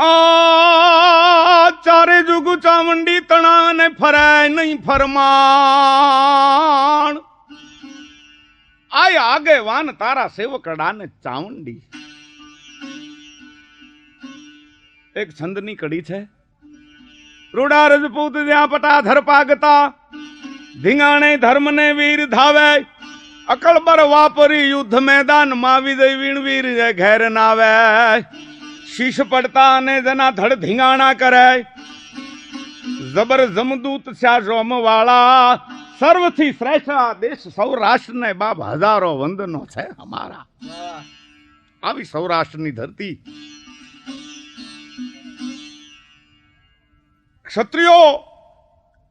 આ ચારે જુગ ચામુંડી તણા ને ફરાય નહીં ફરમાણ આય આગેવાન તારા સેવકડા ને ચામુંડી. એક છંદની કડી છે. રૂડા રજપૂત જ્યાં પટા ધરપાગતા ધીંગાણે ધર્મ ને વીર ધાવે અકળબર વાપરી યુદ્ધ મેદાન માં વિજય વીણવીર ઘેર નાવે શીશ પડતા અને જના ધડ ધીંગાણા કરે જબર જમદૂત સ્યા રોમ વાળા સર્વથી શ્રેષ્ઠ દેશ સૌરાષ્ટ્ર ને બાપ હજારો વંદનો છે અમારા. આવી સૌરાષ્ટ્રની ધરતી ક્ષત્રિયો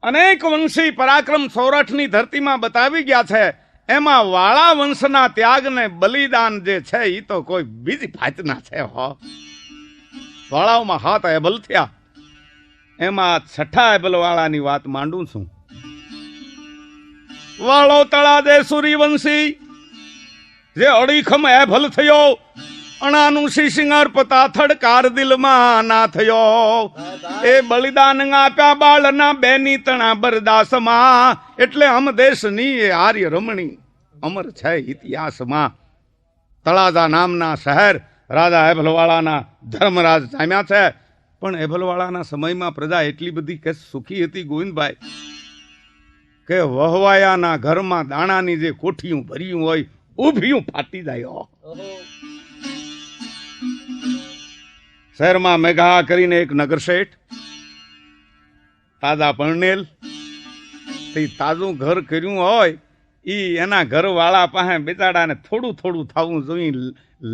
અનેક વંશી પરાક્રમ સૌરાષ્ટ્રની ધરતીમાં બતાવી ગયા છે. એમાં વાળા વંશના ત્યાગ ને બલિદાન જે છે એ તો કોઈ બીજી ભાતના છે. હો વાળાઓમાં 7 એબલ થયા, એમાં 6 એબલ વાળાની વાત માંડું છું. વાળો તળાદે સૂર્યવંશી જે અડીખમ એભલ થયો અણાનું શિશિંગાર પતાથડ કાર દિલમાં ના થયો એ બલિદાન આપ્યા બાળના બેની તણા બરદાસમાં એટલે અમ દેશની એ આર્ય રમણી અમર છે ઇતિહાસમાં. તળાજા નામના શહેર રાજા એભલવાળાના ધર્મરાજ જામ્યા છે. પણ એભલવાળાના સમયમાં પ્રજા એટલી બધી કે સુખી હતી ગોવિંદભાઈ કે વહવાયાના ઘરમાં દાણાની જે કોઠિયું ભર્યું હોય ઊભિયું ફાટી જાય. શહેરમાં મેઘા કરીને એક નગર શેઠ તાજા પરણેલ તાજું ઘર કર્યું હોય ઈ એના ઘરવાળા પાસે બેચાડાને થોડું થોડું થવું જોઈ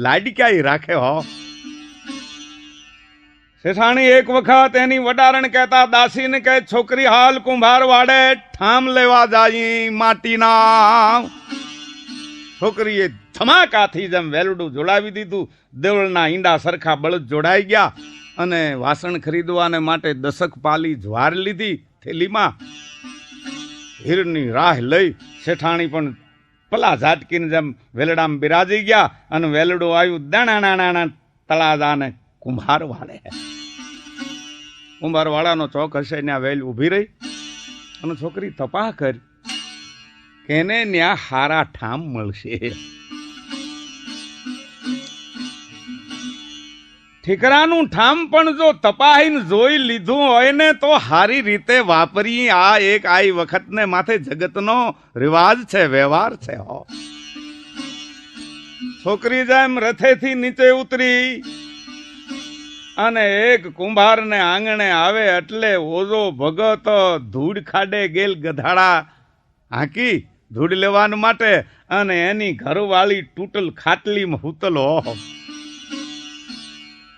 લાડક્યાઈ રાખે. હો શેઠાણી એક વખત એની વડારણ કહેતા દાસીને કહે છોકરી હાલ કુંભાર વાડે ઠામ લેવા જાય માટીના. છોકરીએ ધમાકાથી જેમ વેલડું જોડાવી દીધું. દેવળના ઈંડા સરખા બળદ જોડાઈ ગયા અને વાસણ ખરીદવાને માટે 10 પાલી જ્વાર લીધી થેલીમાં. હીરની રાહ લઈ શેઠાણી પણ પલા ઝાટકીને જેમ વેલડામાં બિરાજી ગયા અને વેલડું આવ્યું દાણા તળાજાને કુંભાર વાળે. કુંભાર વાળાનો ચોક હશે ત્યાં વેલ ઊભી રહી અને છોકરી તપાહ કરી કેને ન્યા હારા ઠામ મળશે. ઠીકરાનું ઠામ પણ જો તપાહીને જોઈ લીધું હોય ને તો હારી રીતે વાપરી. આ એક આઈ વખતને માથે જગતનો રિવાજ છે, વ્યવહાર છે. હો છોકરી જેમ રથેથી નીચે ઉતરી અને એક કુંભારને આંગણે આવે એટલે ઓઝો ભગત ધૂળ ખાડે ગેલ ગધાડા હાંકી ધૂળ લેવા માટે અને એની ઘરવાળી તૂટલ ખાટલીમાં હુતલો.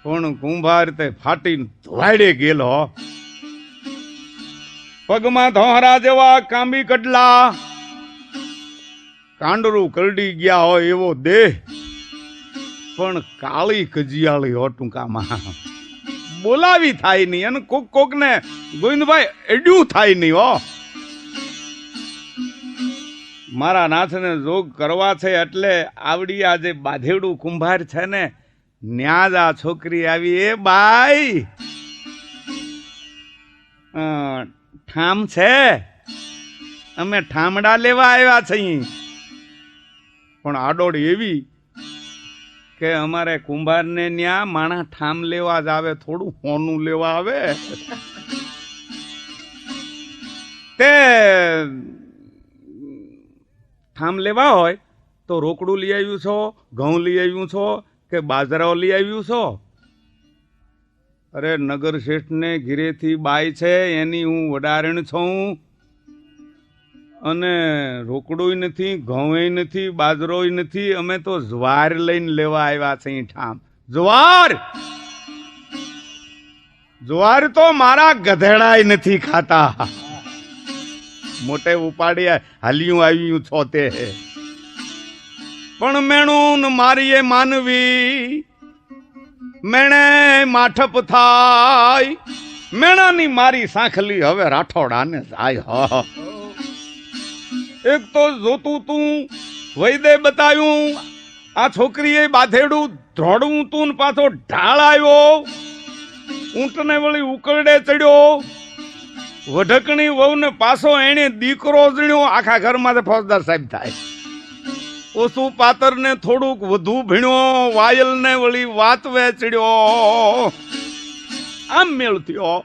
પણ કુંભાર તે ફાટીને ધોવાડે ગયેલો. પગમાં ધોહરા જેવા કાંબી કડલા કાંડરું કરડી ગયા હોય એવો દેહ પણ કાળી કજિયાળી હો. ટૂંકામાં બોલાવી થાય નહીં અને કોક ને ગોવિંદભાઈ એડ્યું થાય નહીં. હો મારા નાથને જોગ કરવા છે એટલે આવડી આ જે બાધેડું કુંભાર છે ને ન્યાજ આ છોકરી આવી. એ બાઈ ઠામ છે, અમે ઠામડા લેવા આવ્યા છીએ. પણ આડોડ એવી કે અમારે કુંભારને ન્યા માણા ઠામ લેવા જ આવે, થોડું હોનું લેવા આવે. તે ઠામ લેવા હોય તો રોકડું લઈ આવ્યું છો, ઘઉં લઈ આવ્યું છો કે બાજરાઓ લઈ આવ્યું છો? અરે નગર શેઠને ઘીરેથી બાઈ છે એની હું વડારણ છું અને રોકડું નથી, ઘઉં નથી, બાજરોય નથી. અમે તો જ્વાર લઈને લેવા આવ્યા છે. ઠામ જ્વાર તો મારા ગધેડાય નથી ખાતા. મોટે ઉપાડી હાલ્યું આવ્યું છો તે પણ મેણું મારીએ માનવી મેણે માઠપ થાય. મેણાની મારી સાંખલી હવે રાઠોડાને જાય. એક તો જોતું તું વૈદે બતાવ્યું, આ છોકરીએ બાધેડું ધોડવું તું પાછો ઢાળ આવ્યો. ઊંટને વળી ઉકરડે ચડ્યો, વઢકણી વહુને પાછો એને દીકરો જણ્યો, આખા ઘરમાં ફોજદાર સાહેબ થાય. ઓછું પાતરને થોડુંક વધુ ભીણ્યો, વાયલને વળી વાતવે ચડ્યો. આમ મેળ થયો.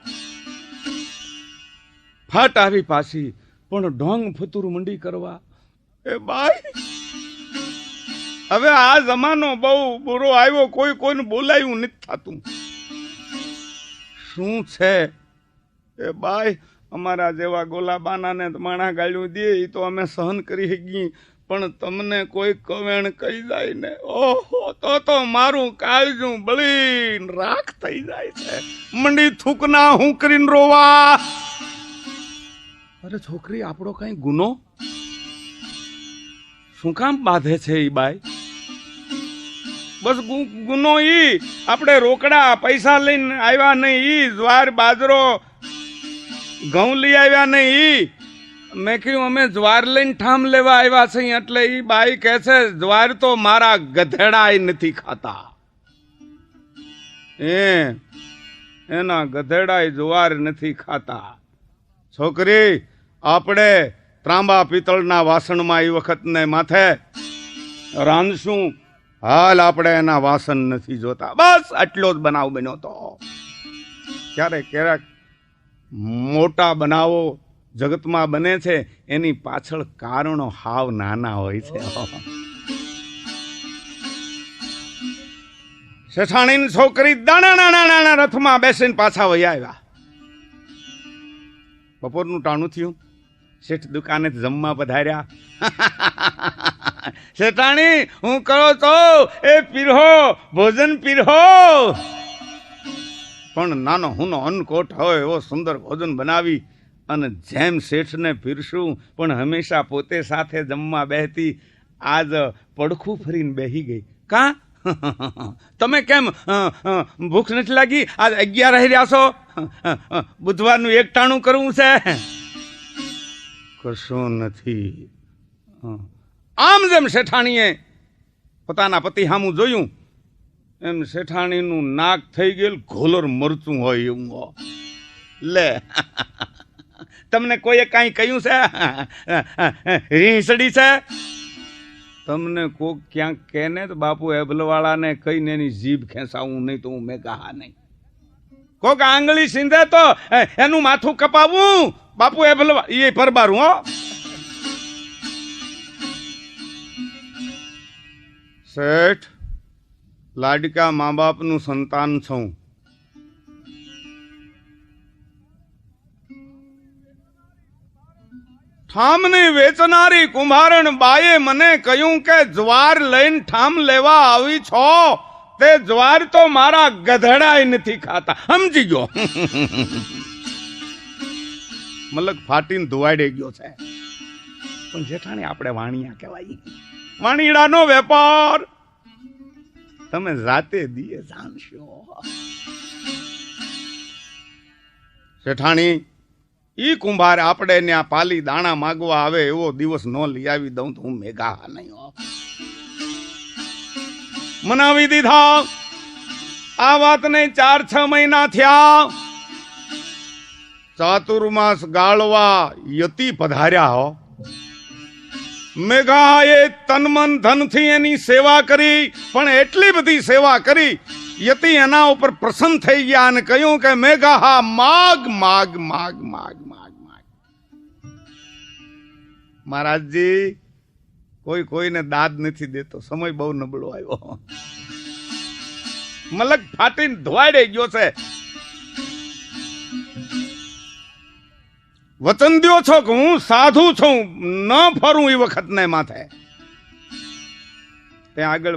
ફાટ આવી પાછી, પણ ઢોંગ ફતુર મંડી કરવા. એ બાઈ, હવે આ જમાનો બહુ બુરો આવ્યો, કોઈ કોઈને બોલાયું નથી થતું. શું છે એ બાઈ, અમારા જેવા ગોલાબાનાને માણા ગાળ્યું દે એ તો અમે સહન કરી શકીએ, પણ તમને કોઈ કવેણ કહી જાય ને, ઓહો, તો મારું કાળજું બળીને રાખ થઈ જાય છે. મંડી થૂકના હું કરીને રોવા. અરે છોકરી, આપણો કઈ ગુનો? શું કામ બાંધે છે ઈ બાઈ? બસ ગુનો ઈ આપણે રોકડા પૈસા લઈને આવ્યા નહીં, ઈ જ્વાર બાજરો ઘઉં લઈ આવ્યા નહીં ઈ. મેં કહ્યું અમે જ્વાર લઈને ઠામ લેવા આવ્યા છીએ, એટલે ઈ બાઈ કહે છે જ્વાર તો મારા ગધેડા નથી ખાતા. એના ગધેડા જ્વાર નથી ખાતા. છોકરી, આપણે ત્રાંબા પિત્તળના વાસણમાં એ વખત ને માથે રાંધશું, હાલ આપણે એના વાસણ નથી જોતા. બસ આટલો જ બનાવ બન્યો તો. ક્યારેક ક્યારેક મોટા બનાવો જગતમાં બને છે, એની પાછળ કારણો હાવ નાના હોય છે. શેઠાણીની છોકરી દાણા નાના રથમાં બેસીને પાછા વયા આવ્યા. બપોરનું ટાણું થયું, શેઠ દુકાને જમવા પધાર્યા. શેઠાણી, હું કરો તો એ પીરહો, ભોજન પીરહો. પણ નાનો હુનો અન્નકોટ હોય એવો સુંદર ભોજન બનાવી અને જેમ શેઠને પીરશું, પણ હંમેશા પોતે સાથે જમવા બેહતી. આજ પડખું ફરીને બેહી ગઈ. કા તમે કેમ ભૂખ નથી લાગી? આજ 11 રહી રહ્યા છો, બુધવારનું એક ટાણું કરવું છે. કશું નથી. આમ જેમ શેઠાણીએ પોતાના પતિ સામું જોયું, એમ શેઠાણીનું નાક થઈ ગયેલું ઘોલર મરચું હોય એવું. લે, તમને કોઈએ કાંઈ કહ્યું છે? રીંસડી છે? તમને કોક ક્યાંક કહે ને તો બાપુ એબલવાળાને કહીને એની જીભ ખેંચાવું, નહીં તો હું મેઘા નહીં. કોક આંગળી સીંધે તો એનું માથું કપાવું, બાપુ એબલવા એ પરબારું. હો, શેઠ, લાડકા મા બાપનું સંતાન છું. ઠામની વેચનારી કુંભારણ બાએ મને કહ્યું કે જ્વાર લઈને ઠામ લેવા આવી છો, તે જ્વાર તો મારા ગધેડાય નથી ખાતા. સમજી ગયો? મલક ફાટીને ધોવાડે ગયો છે. પણ જેઠાણી આપણે વાણિયા કહેવાય. વાણીડાનો વેપાર તમે જાતે દીએ જાણશો. જેઠાણી, ઈ કુંભાર આપણે ત્યાં પાલી દાણા માગવા આવે એવો દિવસ ન લઈ આવી દઉં તો હું મેઘા નહીં. મનાવી દીધા. આ વાતને 4-6 મહિના થયા. ચાતુર્માસ ગાળવા યતિ પધાર્યા. હો, મેઘાએ તન મન ધનથી એની સેવા કરી, પણ એટલી બધી સેવા કરી યતિ એના ઉપર પ્રસન્ન થઈ ગયા અને કહ્યું કે મેઘા, હા, માગ માગ માગ માગ માગ માગ. મહારાજજી, કોઈ કોઈને દાદ નથી દેતો. સમય બહુ નબળો આવ્યો. મલક ફાટીને ધોવાડે ગયો છે. વચન દ્યો છો કે હું સાધુ છું, ન ફરું એ વખત ને માથે. ત્યાં આગળ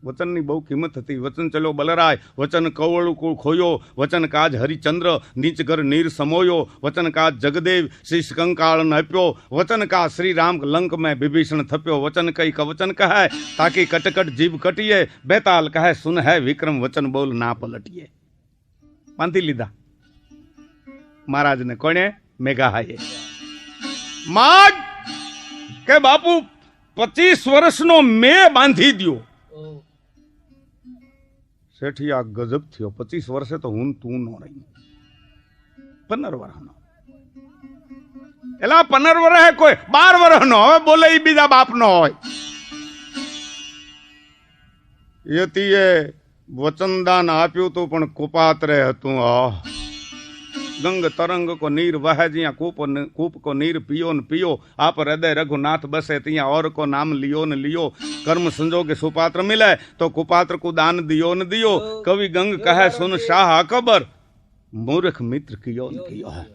વચનની બહુ કિંમત હતી. વચન ચલો બલરાય, વચન કવળું કુળ ખોયો, વચન કાજ હરિચંદ્ર નીચ ઘર નીર સમોયો, વચન કાજ જગદેવ શ્રી કંકાળ નપ્યો, વચન કા શ્રી રામ લંક મેં વિભીષણ થપ્યો, વચન કઈ કવચન કહે તાકી કટકટ જીભ કટીએ, બેતાલ કહે સુન હે વિક્રમ વચન બોલ ના પલટીએ. બાંધી લીધા મહારાજને. કોણે? મેઘાએ. માગ કે બાપુ 25 વર્ષનો મેં બાંધી દ્યો. શેઠી આ ગજબ થયો. 25 વર્ષે તો હું તું નો રહી. 15 વર્ષનો એલા 15 વર્ષ કોઈ 12 વર્ષનો હવે બોલે ઈ બીજા બાપનો હોય. યતીએ વચનદાન આપ્યું તું પણ કુપાત્રે હતું. ગંગ તરંગ કો નીર વહે જ્યાં કૂપ કો નીર पियो न पियो आप हृदय रघुनाथ बसे तिया और को नाम लियो न लियो कर्म संजोगे सुपात्र मिले तो कुपात्र को दान दियो न दियो कवि गंग कहे सुन शाह अकबर मूर्ख मित्र कियो न कियो है.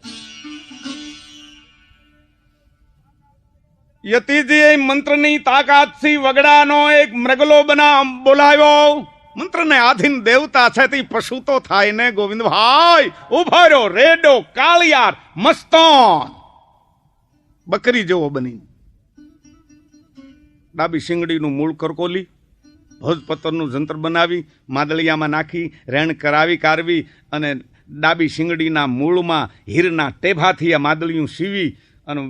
યતિજીએ મંત્રની તાકાતથી વગડાનો એક મૃગલો બોલાવ્યો. મંત્રને આધીન દેવતા છે તે પશુ તો થાય ને ગોવિંદભાઈ. ઉભો રહ્યો રેડો કાળિયાર મસ્તોન બકરી જેવો બની. ડાબી શિંગડીનું મૂળ કરકોલી ભોજપત્રનું જંત્ર બનાવી માદળિયામાં નાખી રેણ કરાવી કારવી અને ડાબી શિંગડીના મૂળમાં હીરના ટેભાથી આ માદળિયું સીવી અને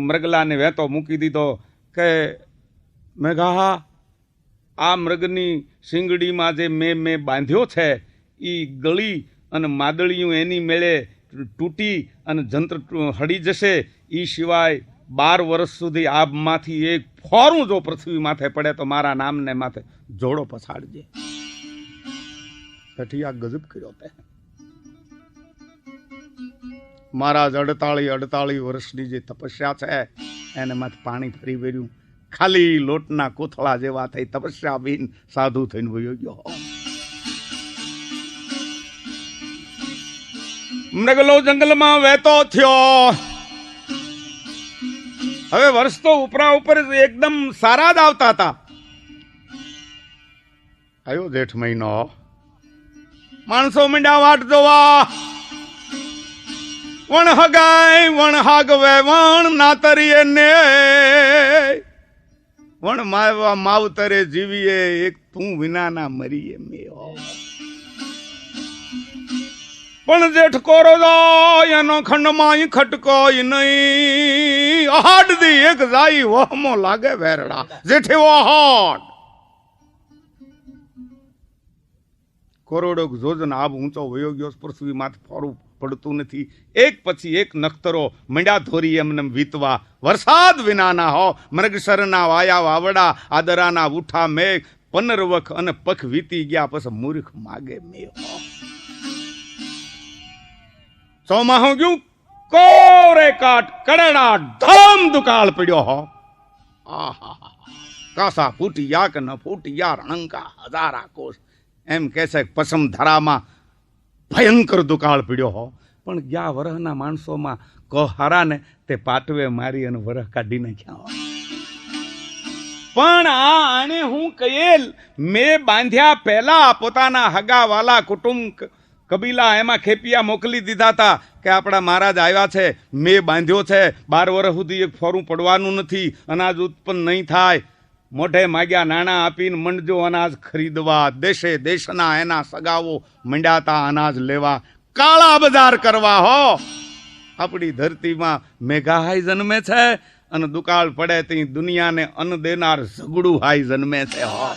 મૃગલાને વેતો મૂકી દીધો કે મેઘા આ મૃગની શિંગડીમાં જે મેં બાંધ્યો છે એ ગળી અને માદળિયું એની મેળે તૂટી અને જંત્ર હળી જશે. એ સિવાય 12 વર્ષ સુધી આબમાંથી એક ફોરું જો પૃથ્વી માથે પડે તો મારા નામને માથે જોડો પછાડજે. આ ગજબ કર્યો તે. મહારાજ 48 વર્ષની જે તપસ્યા છે એને માથે પાણી ફરી વર્યું. ખાલી લોટના કોથળા જેવા થઈ તપસ્યા બીન સાધુ થઈને વયો ગયો. મૃગલો જંગલમાં વહેતો થયો. હવે વર્ષ તો ઉપરા ઉપર એકદમ સારા જ આવતા હતા. આવ્યો જેઠ મહિનો. માણસો મંડ્યા વાટ જોવા. વણ હગાય વણ હાગવે વણ નાતરીએ ને વણ માવા માવતરે જીવીએ એક તું વિનાના મરીએ મેઓ. પણ જેઠ કોરો જાય એનો ખંડમાં ખટકોય નહીં. અહાડ દી એક જાય વહમો લાગે વેરડા જેઠે વહાડ. કરોડો જોજન આબ ઊંચો વયો ગયો. પૃથ્વી માથે ફોરું પડતું નથી. એક પછી એક નખતરો મંડ્યા ધોરી એમને વીતવા. વરસાદ વિનાના હો મૃગસરના વાયા વાવડા આદરાના ઉઠા મેઘ પનરવખ અને પખ વીતી ગયા પછી મૂર્ખ માગે મેં. ચોમાહું ગયું કોરે કાટ કડડા ધમ દુકાળ પડ્યો હો. આહા કાસા ફૂટિયા કે ન ફૂટિયા રણંકા હજારા કોષ એમ કે છે. પસમ ધરામાં ભયંકર દુકાળ પીડ્યો હો. પણ ગયા વરહના માણસોમાં કહારા ને તે પાટવે મારી અને વરહ કાઢી નાખ્યા. પણ આને હું કહેલ મેં બાંધ્યા પહેલા પોતાના હગાવાલા કુટુંબ કબીલા એમાં ખેપિયા મોકલી દીધા હતા કે આપણા મહારાજ આવ્યા છે. મેં બાંધ્યો છે 12 વર્ષ સુધી એક ફોરું પડવાનું નથી. અનાજ ઉત્પન્ન નહીં થાય. મોઢે માગ્યા નાણાં આપીને મંડજો અનાજ ખરીદવા. દેશે દેશના એના સગાઓ મંડ્યાતા અનાજ લેવા. કાળા બજાર કરવા હો. આપણી ધરતીમાં મેઘાહાઈ જન્મે છે અને દુકાળ પડે તે દુનિયાને અન્ન દેનાર ઝઘડું હાઈ જન્મે છે હો.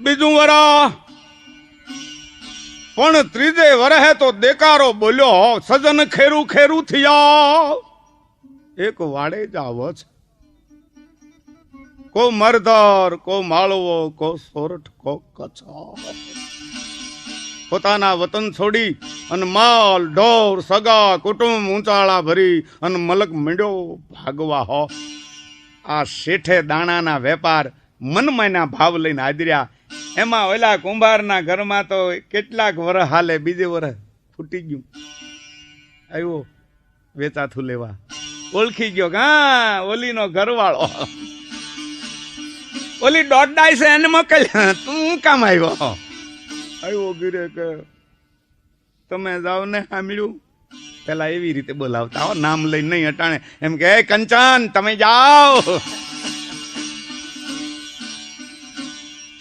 બીજું વરા પણ ત્રીજે વરહે તો દેકારો બોલ્યો હો. સજન ખેરું ખેરું થયા. એક વાડે જ આવો છે. કો મરધર કો માળવો કો સોરઠ કો કચ્છ. પોતાના વતન છોડી અને માલ ઢોર સગા કુટુંબ ઊંચાળા ભરી અને મલક મીંડ્યો ભાગવા હો. આ શેઠે દાણાના વેપાર મનમાયના ભાવ લઈને આદર્યા. એમાં ઓલા કુંભારના ઘરમાં તો કેટલાક વરસ હાલે. બીજે વરસ ફૂટી ગયું. આવ્યો વેચાતું લેવા. ઓળખી ગયો હા ઓલીનો ઘરવાળો. ઓલી દોડાઈ છે એને મોકલ. તું કામ આવ્યો? આવ્યો ગીરે કે તમે જાઓ ને સાંભળ્યું. પેલા એવી રીતે બોલાવતા હો નામ લઈ નહીં અટાણે. એમ કે કંચન તમે જાઓ.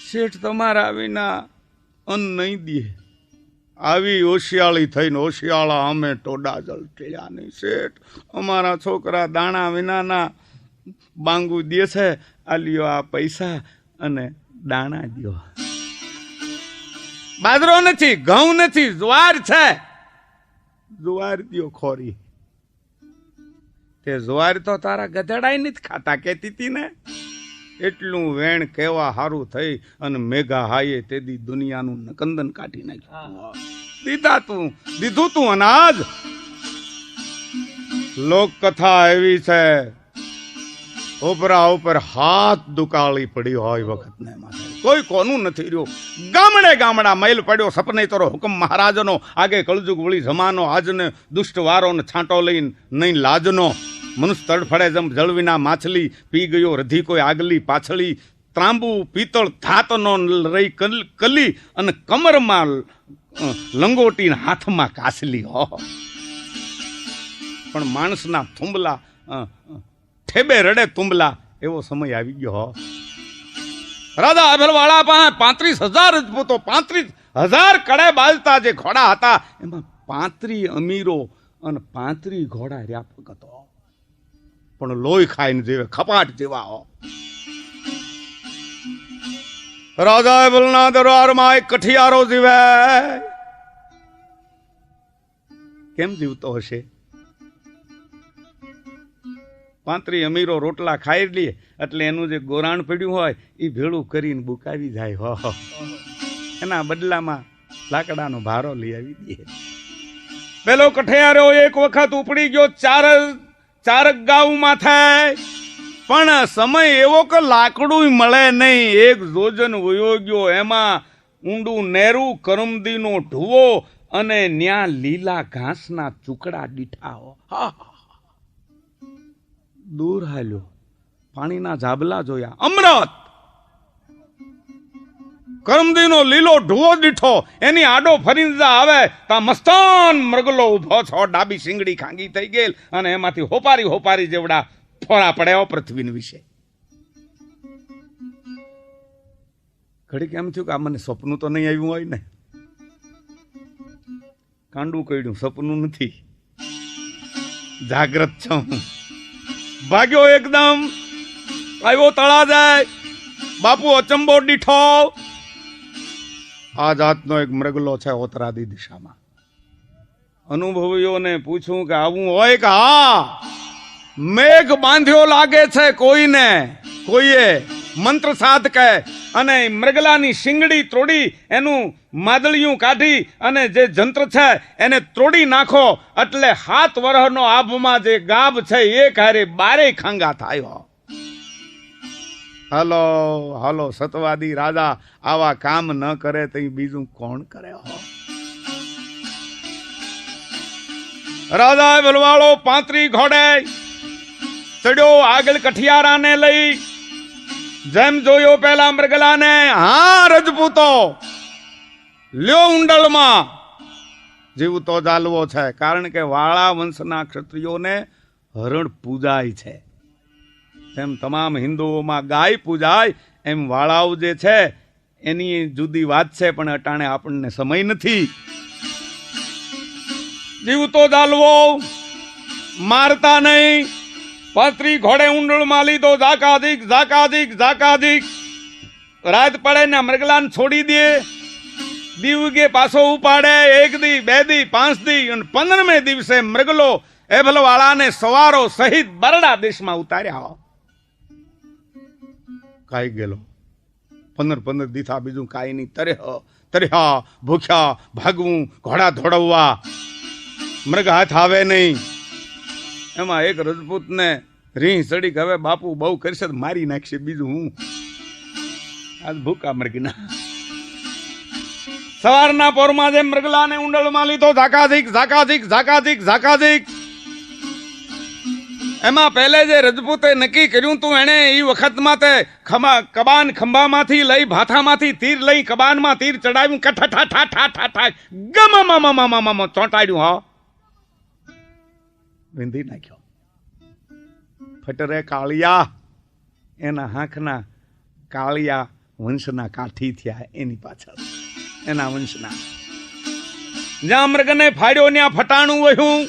શેઠ તમારા વિના અન્ન નહીં દે. આવી હોશિયાળી થઈને હોશિયાળા અમે ટોડા જલ ટેળ્યા નહીં. શેઠ અમારા છોકરા દાણા વિનાના બાંગુ દે છે, આ લ્યો આ પૈસા અને દાણા દ્યો. બાજરો નથી, ઘઉં નથી, જુવાર છે, જુવાર દ્યો ખોરી. તે જુવાર તો તારા ગધેડાય નથી ખાતા કેતી હતી ને. એટલું વેણ કેવા હારું થઈ અને મેઘા હાયે તેદી દુનિયાનું નકંદન કાઢી નાખ્યું. દીધું તું અનાજ. લોક કથા એવી છે, ઉપરા ઉપર હાથ દુકાળી પડી હોય વખત ને કોઈ કોનું નથી રહ્યું. ગામડે ગામડા મૈલ પડ્યો સપને તરો હુકમ મહારાજનો. આગે કળજુગ વળી જમાનો આજને દુષ્ટ વારો ને છાંટો લઈને નહીં લાજનો. મનુષ્ય તડફડે જમ જળવીના માછલી, પી ગયો રધી કોઈ આગલી પાછળી. ત્રાંબુ પિત્તળ ધાતનો રહી કલી અને કમરમાં લંગોટી હાથમાં કાસલી. હો પણ માણસના થુંબલા ઠેબે રડે તુંબલા એવો સમય આવી ગયો. હો રાજા અભલવાળા પાસે 35,000 રજપૂતો, 35,000 કડે બાજતા જે ઘોડા હતા એમાં 35 અમીરો અને 35 ઘોડા રહ્યા હતો. પણ લોહી ખાઈને જેવે ખપાટ જેવા. હો રાજા અભલના દરબારમાં એક કઠિયારો જીવે. કેમ જીવતો હશે? 35 અમીરો રોટલા ખાઈ લે એટલે એનું જે ગોરાણ પડ્યું હોય એ ભેળું કરીને બુકાવી જાય. હો એના બદલામાં લાકડાનો ભારો લઈ આવી દે. પેલો કઠિયારો એક વખત ઉપડી ગયો ચારક ગાઉમાં થાય, પણ સમય એવો કે લાકડું મળે નહીં. એક જોજન વયો ગયો, એમાં ઊંડું નેરું કરમદીનો ઢુવો અને ન્યા લીલા ઘાસના ચૂકડા દીઠા. હા દૂર હાલ્યો, પાણીના જાબલા જોયા, અમૃત કરમદીનો લીલો ઢુવો દીઠો. એની આડો ફરીંદા આવે તા મસ્તાન મૃગલો ઉભો છો, ડાબી સિંગડી ખાંગી થઈ ગયેલ અને એમાંથી હોપારી જેવડા ફોડા પડ્યા પૃથ્વી વિશે. ઘડી કેમ થયું કે આ મને સપનું તો નહીં આવ્યું હોય ને. કાંડું કઈડ્યું, સપનું નથી, જાગ્રત છું. ભાગ્યો એકદમ, આવ્યો તળા જાય. બાપુ અચંબો દીઠો. આ જાતનો એક મૃગલો છે ઓતરાદી દિશામાં. અનુભવીઓને પૂછું કે આવું હોય કે હા મેઘ બાંધ્યો લાગે છે કોઈએ મંત્ર સાધ કહે અને મૃગલાની શિંગડી તોડી એનું માદળિયું કાઢી અને જે જંત્ર છે એને તોડી નાખો એટલે 7 વર્ષનો આભમાં જે ગાભ છે એ કારે 12 ખાંગા થાય. હાલો સતવાદી રાજા આવા કામ ન કરે તો બીજું કોણ કરે? રાજા બલવાળો 35 ઘોડે ચડ્યો આગળ કઠિયારાને લઈ. જેમ જોયો પેલા મૃગલાને, હા રજપૂતો લ્યો ઊંડળમાં જીવતો ચાલવો છે. કારણ કે વાળા વંશના ક્ષત્રિયોને હરણ પૂજાય છે. એમ તમામ હિન્દુઓમાં ગાય પૂજાય એમ વાળાઓ જે છે એની જુદી વાત છે, પણ અટાણે આપણને સમય નથી. જીવતો ચાલવો, મારતા નહીં. 35 ઘોડે ઊંડળમાં લીધો. ઝાકાઝીક રાત પડે ને મૃગલાને છોડી દે. દીવગે પાછો ઉપાડે. 1 દી 2 દી 5 દી અને 15મે દિવસે મૃગલો એભલવાળાને સવારો સહિત બરડા દેશમાં ઉતાર્યા. કાઈ ગયેલો 15 દીથા બીજું કાઈ નહીં. તર્યા ભૂખ્યા ભાગવું, ઘોડા ધોડવવા, મૃગ હાથ આવે નહીં. એમાં એક રજપૂત ને રીહ ચડી કે હવે બાપુ બહુ કરશે મારી નાખશે, બીજું હું આજ ભૂકા મૃગના. સવારના પોરમાં જે મૃગલાને ઊંડળમાં લીધો. ઝાકાઝીક એમાં પહેલે જે રજપૂતે નક્કી કર્યું તું એને એ વખતમાં તે કબાન ખંભામાંથી લઈ ભાથામાંથી તીર લઈ કબાનમાં તીર ચડાવ્યું. ઠા ગમ ચોંટાડ્યું. હા વિંધી નાખ્યો. ફટરે કાળિયા એના હાંખના કાળિયા વંશના કાઠી થયા એની પાછળ એના વંશના. જ્યાં મૃગને ફાડ્યો ત્યાં ફટાણું વહ્યું.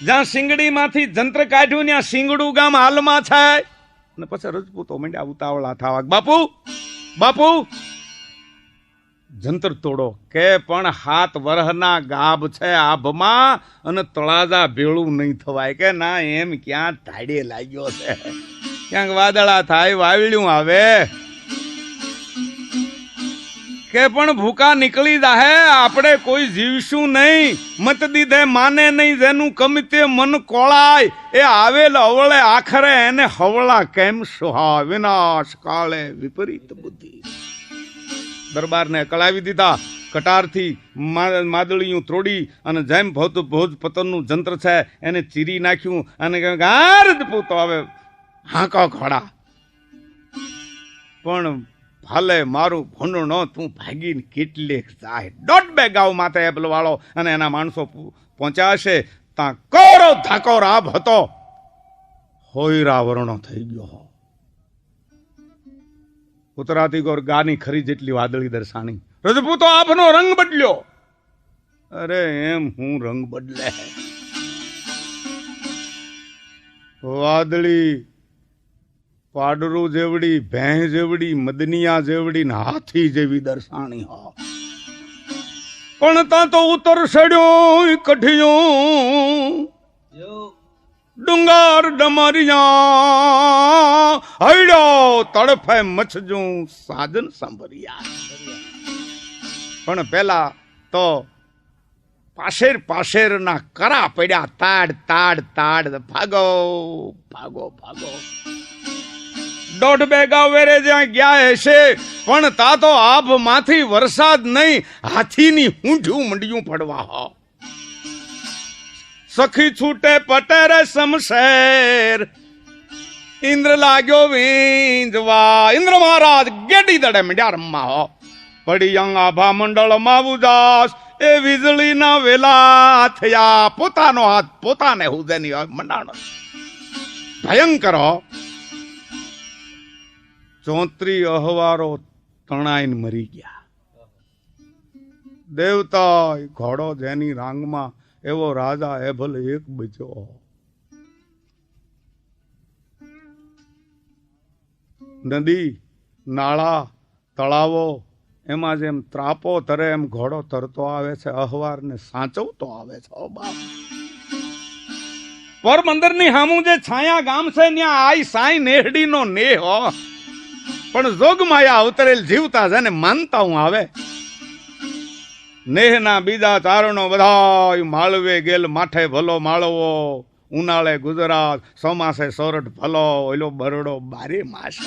જ્યાં શિંગડી માંથી જંત્ર કાઢ્યું ત્યાં શિંગડું ગામ હાલમાં છે. અને પછી રજપૂતો મંડ્યા ઉતાવળા થવા, બાપુ બાપુ જંતર તોડો. કે પણ 7 વર્ષના ગાભ છે આભમાં અને તળાજા ભેળું નહીં થવાય. કે ના, એમ ક્યાં ઢાડે લાગ્યો છે, ક્યાંક વાદળા થાય, વાવળ્યું આવે. કે પણ ભૂકા નીકળી જાહે, આપણે કોઈ જીવશું નહીં. મત દીધે માને નહીં, જેનું કમિતે મન કોળાય, એ આવેલ અવળે આખરે એને હવળા કેમ સુહા. વિનાશ કાળે વિપરીત બુદ્ધિ. દરબારને કળાવી દીધા. કટારથી માદળિયું તોડી અને જેમ ભોજ પતનનું જંત્ર છે એને ચીરી નાખ્યું અને પૂતો હવે હાંકા ઘોડા. પણ ભલે મારું ભૂંડણો તું ભાગીને કેટલેક જાય. 1.5 ગાવ માથે એપલ વાળો અને એના માણસો પહોંચ્યા છે. ત્યાં કોરો ધાકો રાબ હતો, હોયરા વર્ણો થઈ ગયો. ઉતરાતી ગોર ગાની ખરી જેટલી વાદળી દર્શાણી. રજપૂતો આપનો રંગ બદલ્યો. અરે એમ હું રંગ બદલે? વાદળી પાડરું જેવડી, ભેં જેવડી, મદનિયા જેવડી ને હાથી જેવી દર્શાણી. હા, પણ ત્યાં તો ઉતર સડ્યો કઢિયો ડુંગર ડમરિયા હૈડ્યો તડફે મચજું સાજન સાંભળ્યા. પણ પેલા તો પાશેર ના કરા પડ્યા. તાડ તાડ તાડ, ભાગો ભાગો ભાગો. 1.5 ગાવ વેરે જ્યાં ગયા હશે, પણ તા તો આભ માંથી વરસાદ નહીં, હાથીની ઊંઢું મંડિયું પડવા. હો સખી છૂટે પટેરે સમશેર, ઇન્દ્ર લાગ્યો વીંજવા. ઇન્દ્ર મહારાજ ગેડી દડે મંડ્યા રમવા. હો પડી અંગ આભા મંડળમાં ઉજાસ, એ વીજળીના વેલા થયા. પોતાનો હાથ પોતાને હુજેની મંડાણો ભયંકર. 34 અહવારો તણાઈને મરી ગયા. દેવતા ઘોડો જેની રાંગમાં, એવો રાજા એભલ એક બચ્યો. નદી નાળા તળાવો એમાં જેમ ત્રાપો તરે એમ ઘોડો તરતો આવે છે, અહવાર ને સાચવતો આવે છે. બાપ પોરબંદર ની હામું જે છાયા ગામ છે, ત્યાં આઈ સાઈ નેહડી નો નેહ. પણ જોગમાયા અવતરેલ જીવતા જેને માનતા હું આવે. નેહના બીજા ચારણો બધા માળવે ગેલ માઠે ભલો માળવો. ઉનાળે ગુજરાત, ચોમાસે સોરઠ ભલો, ઓલો બરડો 12 માસ.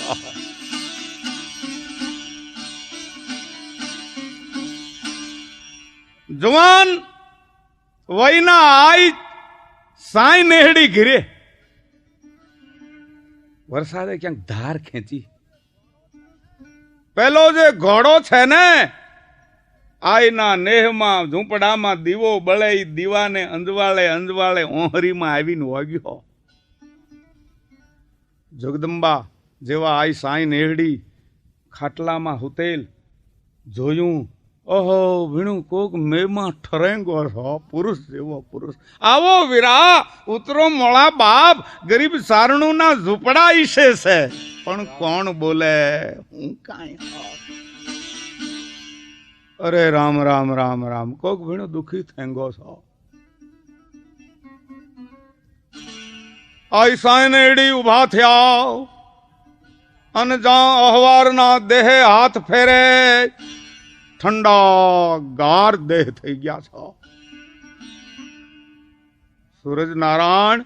જવાન વયના આઈ સાઈ નેહડી ઘીરે. વરસાદે ક્યાંક ધાર ખેંચી. પેલો જે ઘોડો છે ને, આઈના નેહમાં ઝૂંપડામાં દીવો બળે, દીવાને અંજવાળે અંજવાળે ઓહરીમાં આવીને વાગ્યો. જગદંબા જેવા આઈ સાઈ નેહડી ખાટલામાં હુતેલ જોયું. ઓહો વીણું કોક મેમાં ઠરેંગો છો, પુરુષ જેવો પુરુષ. આવો વીરા, ઉતરો મોળા બાપ. ગરીબ સારણું ના ઝૂંપડા ઈશે છે, પણ કોણ બોલે? હું કાંઈ. અરે રામ રામ રામ રામ. કોક વીણું દુખી થેંગો છો. આઈ સાયનેડી ઉભા થયા અને જ્યાં અહવારના દેહે હાથ ફેરે, ઠંડા ગાર દેહ થઈ ગયા છો. સૂરજ નારાયણ,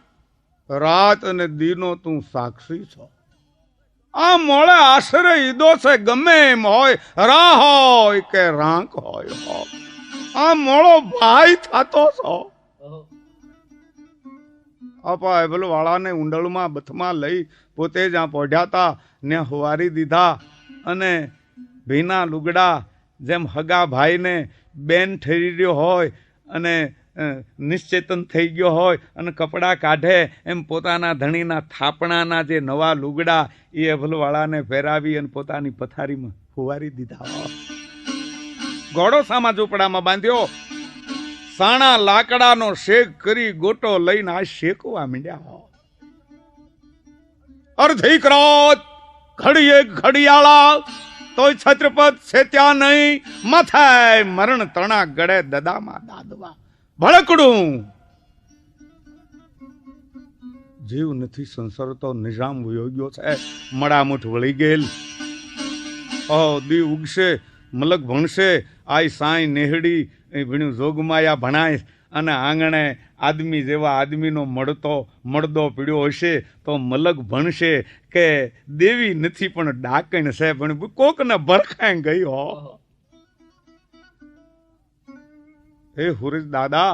રાત અને દીનો તું સાક્ષી છો. આ મોળે આશરે ઈદો છે, ગમે એમ હોય, રા હોય કે રાંક હોય. આ મોળો ભાઈ થતો છો. આપા એબલ વાળાને ઊંડળમાં બથમાં લઈ પોતે જ્યાં પોઢ્યા હતા ને હુવારી દીધા. અને ભીના લુગડા જેમ હગા ભાઈને બેન ઠરી રહ્યો હોય અને નિશ્ચેતન થઈ ગયો હોય અને કપડાં કાઢે, એમ પોતાના ધણીના થાપણાના જે નવા લુગડા એ અભલવાળાને પહેરાવી અને પોતાની પથારીમાં ફુવારી દીધા. ઘોડો સામા ઝૂંપડામાં બાંધ્યો. સાણા લાકડાનો શેક કરી ગોટો લઈને આ શેકવા માંડ્યા. અર્ધી ક્રોધ ઘડીએ ઘડિયાળા તોય છત્રપત છેત્યા નહીં. માથાય મરણ તણા ગળે દદામાં દાદવા ભડકડું. જીવ નથી સંસાર તો નિજામ વયો ગયો છે. મડામુઠ વળી ગયેલ. દી ઉગશે મલક ભણશે આય સાંઈ નેહડી ભણ્યું જોગમાયા ભણાય અને આંગણે આદમી જેવા આદમીનો મળદો પીડ્યો હશે તો મલક ભણશે કે દેવી નથી પણ ડાકણ છે પણ કોકને ભરખાઈ ગઈ હો. હે હુરેશ દાદા,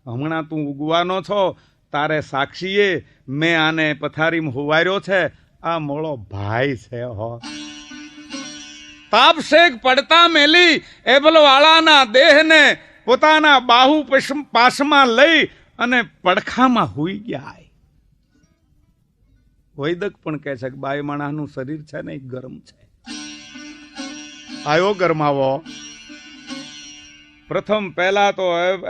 હમણાં તું ઉગવાનો છો, તારે સાક્ષીએ મેં આને પથારીમાં હુવાર્યો છે. આ મોળો ભાઈ છે હો. તાપશેક પડતા મેલી એબલવાળાના દેહને પોતાના બાહુ પાસમાં લઈ અને પડખામાં હુઈ ગયા. વૈદક પણ કહે છે કે બાઈ માણાનું શરીર છે ને ગરમ છે. આયો ગરમાવો. પ્રથમ પહેલા તો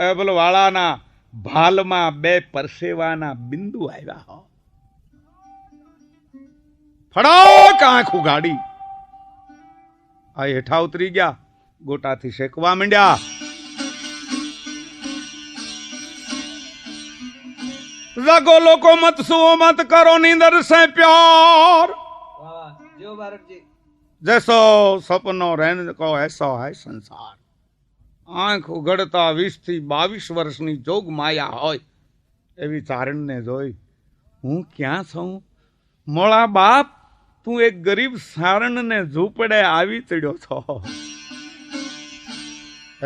એબલવાળાના ભાલમાં 2 પરસેવાના બિંદુ આવ્યા. ફડાક આંખ ઉગાડી આ હેઠા ઉતરી ગયા. ગોટાથી શેકવા માંડ્યા. જાગો લોકો મત સુઓ મત કરો નીંદર સે પ્યાર. જૈસો સપનો રહેન કો એસો હૈ સંસાર. આંખ ઉઘડતા 20 થી 22 વર્ષની જોગ માયા હોય એવી ચારણને જોઈ હું ક્યાં છું? મોળા બાપ, તું એક ગરીબ સારણને ઝૂંપડે આવી ચડ્યો છો.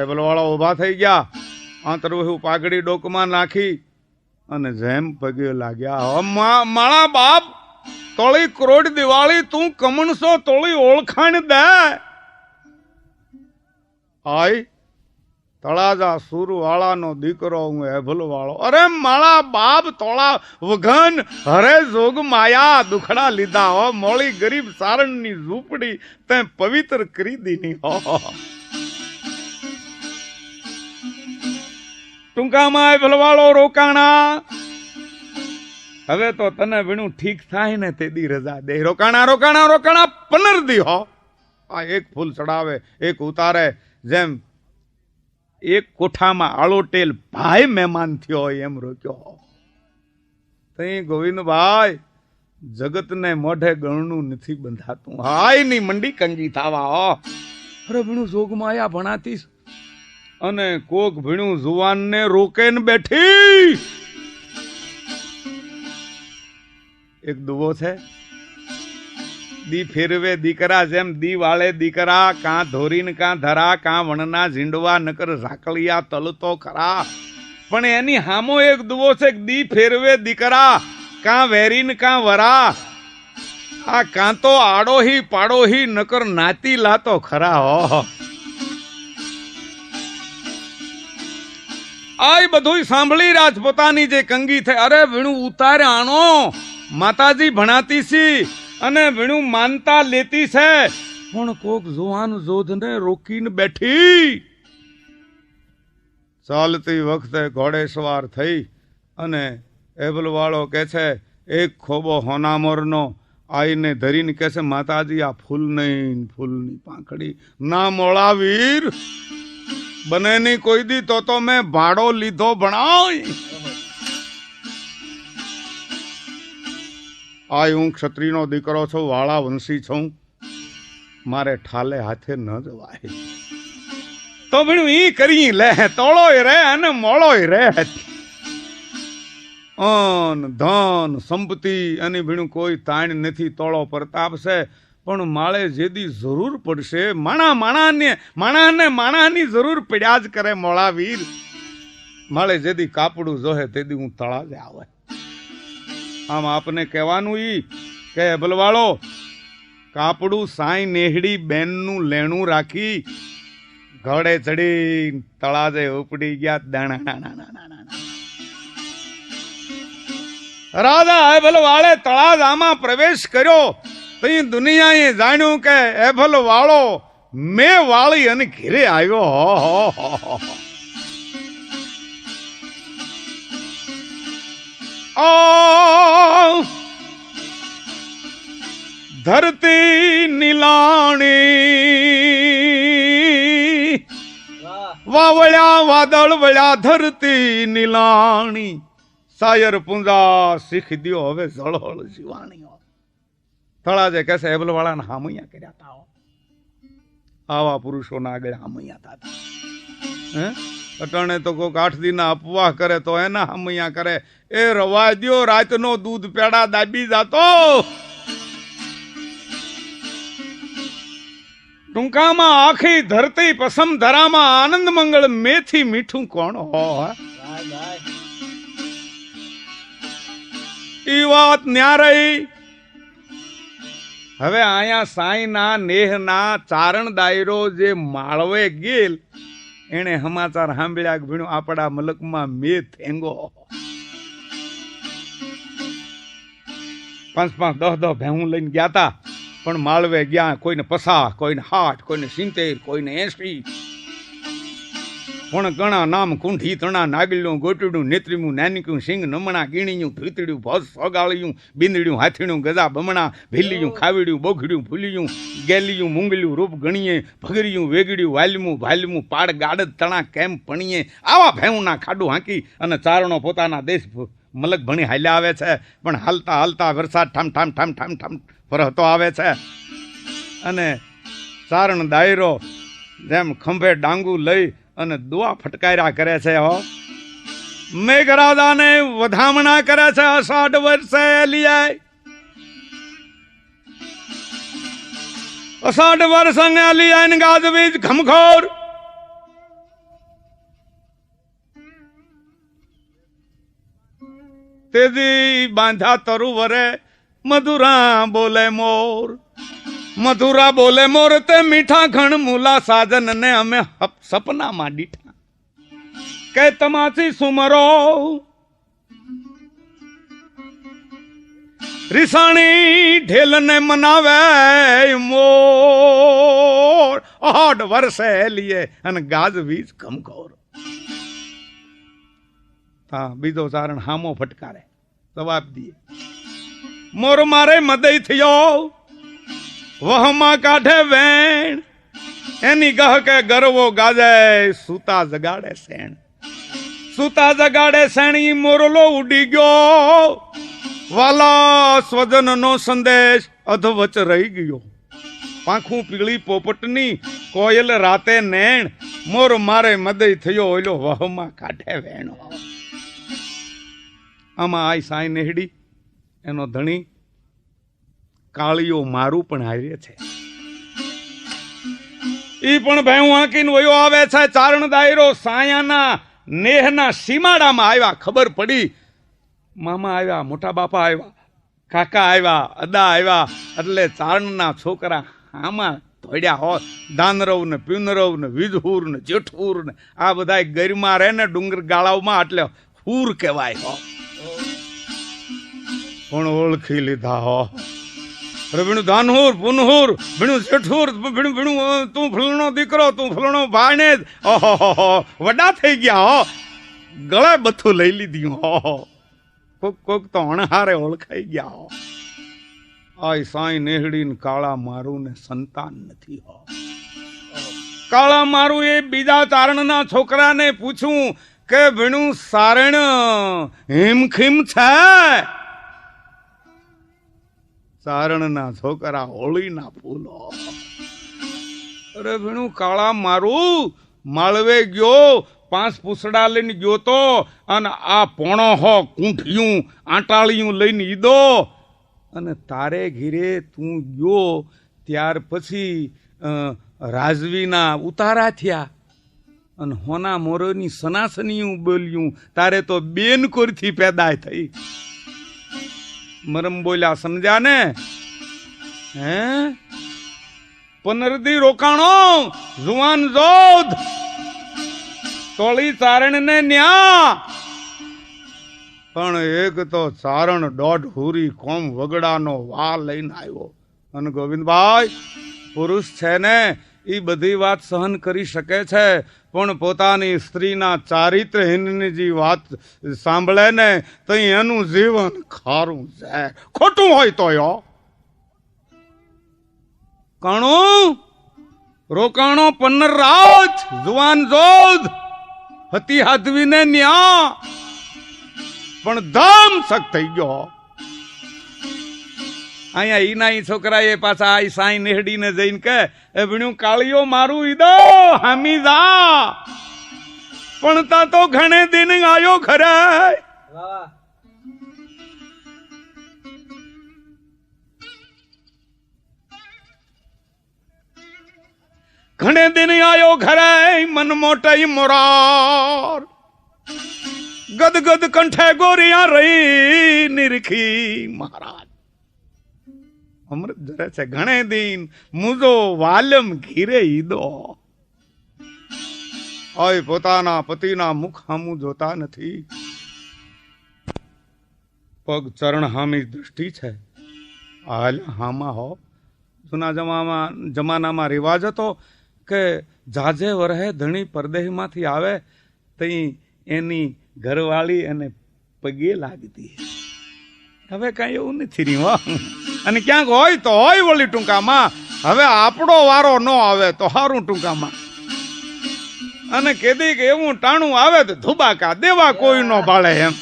એબલવાળા ઉભા થઈ ગયા. આંતરવહુ પાઘડી ડોકમાં નાખી અને જેમ પગે લાગ્યા. માળા બાપ, તોળી કરોડ દિવાળી તું કમણસો તોળી ઓળખાણ દે. આય તળાજા સુર વાળાનો દીકરો હું એભલ વાળો. અરે માળા બાપ, તોળા વઘન હરે જોગ માયા દુખડા લીધા હો. મોળી ગરીબ સારણની ઝૂંપડી તે પવિત્ર કરી દીની હો. ટૂંકામાં એભલ વાળો રોકાણા. હવે તો તને વીણું ઠીક થાય ને તે દી રજા દે. રોકાણા રોકાણા રોકાણા 15 દી હો. આ એક ફૂલ ચડાવે એક ઉતારે. જેમ એક કોઠામાં આળોટેલ ભાઈ મહેમાન થયો હોય એમ રોક્યો. તઈ ગોવિંદભાઈ, જગતને મોઢે ગણનું નથી બંધાતું. હાય ની મંડી કંજી થાવા હો. અરે ભીણું જોગમાયા ભણાતીશ અને કોક ભીણું જુવાનને રોકે ને બેઠી. એક દુવો છે. દી ફેરવે દીકરા જેમ દી વાળે દીકરા. કાં ધોરીને કાં ધરા, કાં વણના ઝીંડવા નકર ઝાકળિયા તલતો ખરા. પણ એની હામો એક દુવો છે. દી ફેરવે દીકરા કાં વેરીન કાં વરા. આ કાં તો આડોહી પાડોહી નકર નાતી લાતો ખરા હો. આ બધું સાંભળી રાજપોતાની જે કંગી થઈ. અરે વીણું ઉતારે આણો, માતાજી ભણાતી સી અને વીણું માનતા લેતી છે. પણ કોક જુવાન જોધને રોકીને બેઠી. ચાલતી વખતે ઘોડે સવાર થઈ અને એબલવાળો કે છે એક ખોબો હોનામોરનો આઈને ધરીને કે છે માતાજી આ ફૂલ નહીં, ફૂલની પાંખડી ના મોળા વીર બને નહીં કોઈ દી તો મેં ભાડો લીધો ભણાય. આ હું ક્ષત્રિયનો દીકરો છું, વાળા વંશી છું, મારે ઠાલે હાથે ન જવાય. તો ભીણું ઈ કરી લે, તોળોય રે અને મોળોય રે. અન ધન સંપત્તિ અને ભીણું કોઈ તાણ નથી. તોળો પ્રતાપ છે પણ માળે જેદી જરૂર પડશે માણાની જરૂર પડ્યા જ કરે મોળા વીર. માળે જેદી કાપડું જોહે તેદી હું તળાવે આવે. આમ આપને કહેવાનું ઈ કે ભલવાળો કાપડું સાઈ નેહડી બેનનું લેણું રાખી ઘોડે ચડી તળાજે ઉપડી ગયા. દાણા રાજા એભલવાળે તળાજામાં પ્રવેશ કર્યો. તઈ દુનિયાએ જાણ્યું કે એભલવાળો મેં વાળી અને ઘેરે આવ્યો. ધરતી નીલાણી વાવળ્યા વાદળ વળ્યા ધરતી નીલાણી સાયર પૂંજા શીખ દ્યો હવે જળહળ જીવાણીઓ તળાજે કહેશે હેબલ વાળાને હામૈયા કર્યા તા આવા પુરુષોના આગળ હામૈયા થતા અટાણે તો કોઈક 8 દીના અપવાહ કરે તો એના હામૈયા કરે એ રવા દ્યો રાતનો દૂધ પેડા દાબી જાતો ટૂંકામાં આખી ધરતી પસમ ધરામાં આનંદ મંગળ મેથી મીઠું કોણ હો ઈ વાત ન્યારી હવે અહીંયા સાંઈના નેહના ચારણ દાયરો જે માળવે ગયેલ એને સમાચાર સાંભળ્યા ભીણું આપણા મલકમાં મે થેંગો 5-5 10 ભેહું લઈને ગયા તા પણ માળવે ગયા કોઈને 50 કોઈને 60 કોઈને 70 કોઈને 80 પણ ઘણા નામ કુંઠી તણા નાગલ્યું ગોટડું નેત્રીમું નાનિકું સિંગ નમણા ગીણીયું ભીતડ્યું ભસ સગાળ્યું બિંદડ્યું હાથીણું ગજા બમણા ભીલ્યું ખાવીડ્યું બોઘડ્યું ફૂલ્યું ગેલિયું મૂંગલ્યું રૂપ ગણીએ ભગર્યું વેગડ્યું વાલ્યું ભાલ્યું પાડ ગાડદ તણા કેમ પણીએ આવા ભેઉના ખાડું હાંકી અને ચારણો પોતાના દેશ મલક ભણી હાલ્યા આવે છે પણ હાલતા હાલતા વરસાદ ઠામ ઠામ ઠામ ઠામ ઠામ ફરતો આવે છે અને ચારણ દાયરો જેમ ખંભે ડાંગુ લઈ અને દુઆ ફટકાર્યા કરે છે હો મેઘરાજાને વધામણા કરે છે અષાઢ વર્ષે લીઆય અષાઢ વર્ષે લીઆય ગાજવીજ ખમખોર તેજી બાંધા તરુવરે મધુરા બોલે મોર મધુરા બોલે મોર તે મીઠા ઘણ મૂલા સાજન ને અમે સપનામાં દીઠા કે તમાચી સુમરો રીસાણી ઢેલ ને મનાવે મોર 8 વર્ષે લીએ અને ગાજવીજ ખમખોર હા બીજો ચારણ હામો ફટકારે જવાબ દીએ મોર મારે મદઈ થયો વહમાં કાઢે વેણ એની ગહ કે ગરવો ગાજે સૂતા જગાડે શેણ સૂતા જગાડે શેણી મોરલો ઉડી ગયો વાલા સ્વજન નો સંદેશ અધવચ રહી ગયો પાંખું પીળી પોપટની કોયલ રાતે નેણ મોર મારે મદઈ થયો ઓલો વહમાં કાઢે વેણ આમાં આઈ સાઈ નેહડી એનો ધણી કાળીઓ મારું પણ હારે છે ઈ પણ ભેઉં હાંકીને વયો આવે છે ચારણ દાયરો સાયાના નેહના સીમાડામાં આવ્યા ખબર પડી મામા આવ્યા મોટા બાપા આવ્યા કાકા આવ્યા અદા આવ્યા એટલે ચારણના છોકરા આમાં ધોડ્યા હો દાનરવ ને પ્યુનરવ ને વિજહુર ને જેઠુર ને આ બધા ગરિમા રહે ને ડુંગર ગાળાઓમાં એટલે હુર કહેવાય હો પણ ઓળખી લીધા હો ભીણું ધાનહુર પુનહુર ભીણું જેઠુર ભીણું ભીણું તું ફલણો દીકરો તું ફલણો ભાણે ઓહો વડા થઈ ગયા હો ગળે બથું લઈ લીધી હો કોક કોક તો અણહારે ઓળખાઈ ગયા હો આય સાઈ નેહડી ને કાળા મારું ને સંતાન નથી હો કાળા મારું એ બીજા ચારણના છોકરાને પૂછું કે ભીણું સારણ હિમખીમ છે ચારણના છોકરા હોળીના ફૂલો અરે ભીણું કાળા મારું માળવે ગયો 5 પૂછડા લઈને ગયો તો અને આ પોણો હો કૂંઠિયું આંટાળિયું લઈને ઈદો અને તારે ઘીરે તું ગયો ત્યાર પછી રાજવીના ઉતારા થયા અને હોના મોરોની સનાસનીયું બોલ્યું તારે તો બેન કોરથી પેદા થઈ મરમ બોલ્યા સમજ્યા ને હે પનરદી રોકાણો જુવાન જોધ તોળી ચારણ ને ન્યા પણ એક તો ચારણ 1.5 હુરી કોમ વગડાનો વા લઈને આવ્યો અને ગોવિંદભાઈ પુરુષ છે ને એ બધી વાત સહન કરી શકે છે, પણ પોતાની સ્ત્રીના ચારિત્રહીનની જે વાત સાંભળે ને તો એનું જીવન ખારું જાય, ખોટું હોય તો કાણું રોકાણો પન્નર રાજ જુવાન જોધ હતી હાધવીને ન્યા પણ ધામ સક થઈ ગયો. અહીંયા ઈના ઈ છોકરા એ પાછા આ સાઈ નેહડીને જઈને કે એ ભણ્યું કાળિયો મારું ઈદો હામી જા, પણ તા તો ઘણે દિન આયો ખરે. ઘણે દિન આયો ઘરે મન મોટાઈ મોરાર, ગદગદ કંઠે ગોરિયા રહી નિરખી મહારાજ. અમૃત જરે છે ઘણે દિન મુજો વાલમ ઘીરે ઈદો. ઓય પોતાના પતિના મુખ હામું જોતા નથી, પગ ચરણ હામી દૃષ્ટિ છે. હાલ હામા હો. જૂના જમાનામાં રિવાજ હતો કે જાજે વરહે ધણી પરદેહમાંથી આવે તઈ એની ઘરવાળી અને પગે લાગતી. હવે કઈ એવું નથી રહ્યું, અને ક્યાંક હોય તો હોય વળી ટૂંકામાં. હવે આપણો વારો ન આવે તો સારું ટૂંકામાં. અને કેદી કે એવું ટાણું આવે તો ધુબાકા દેવા કોઈ ન ભાળે એમ.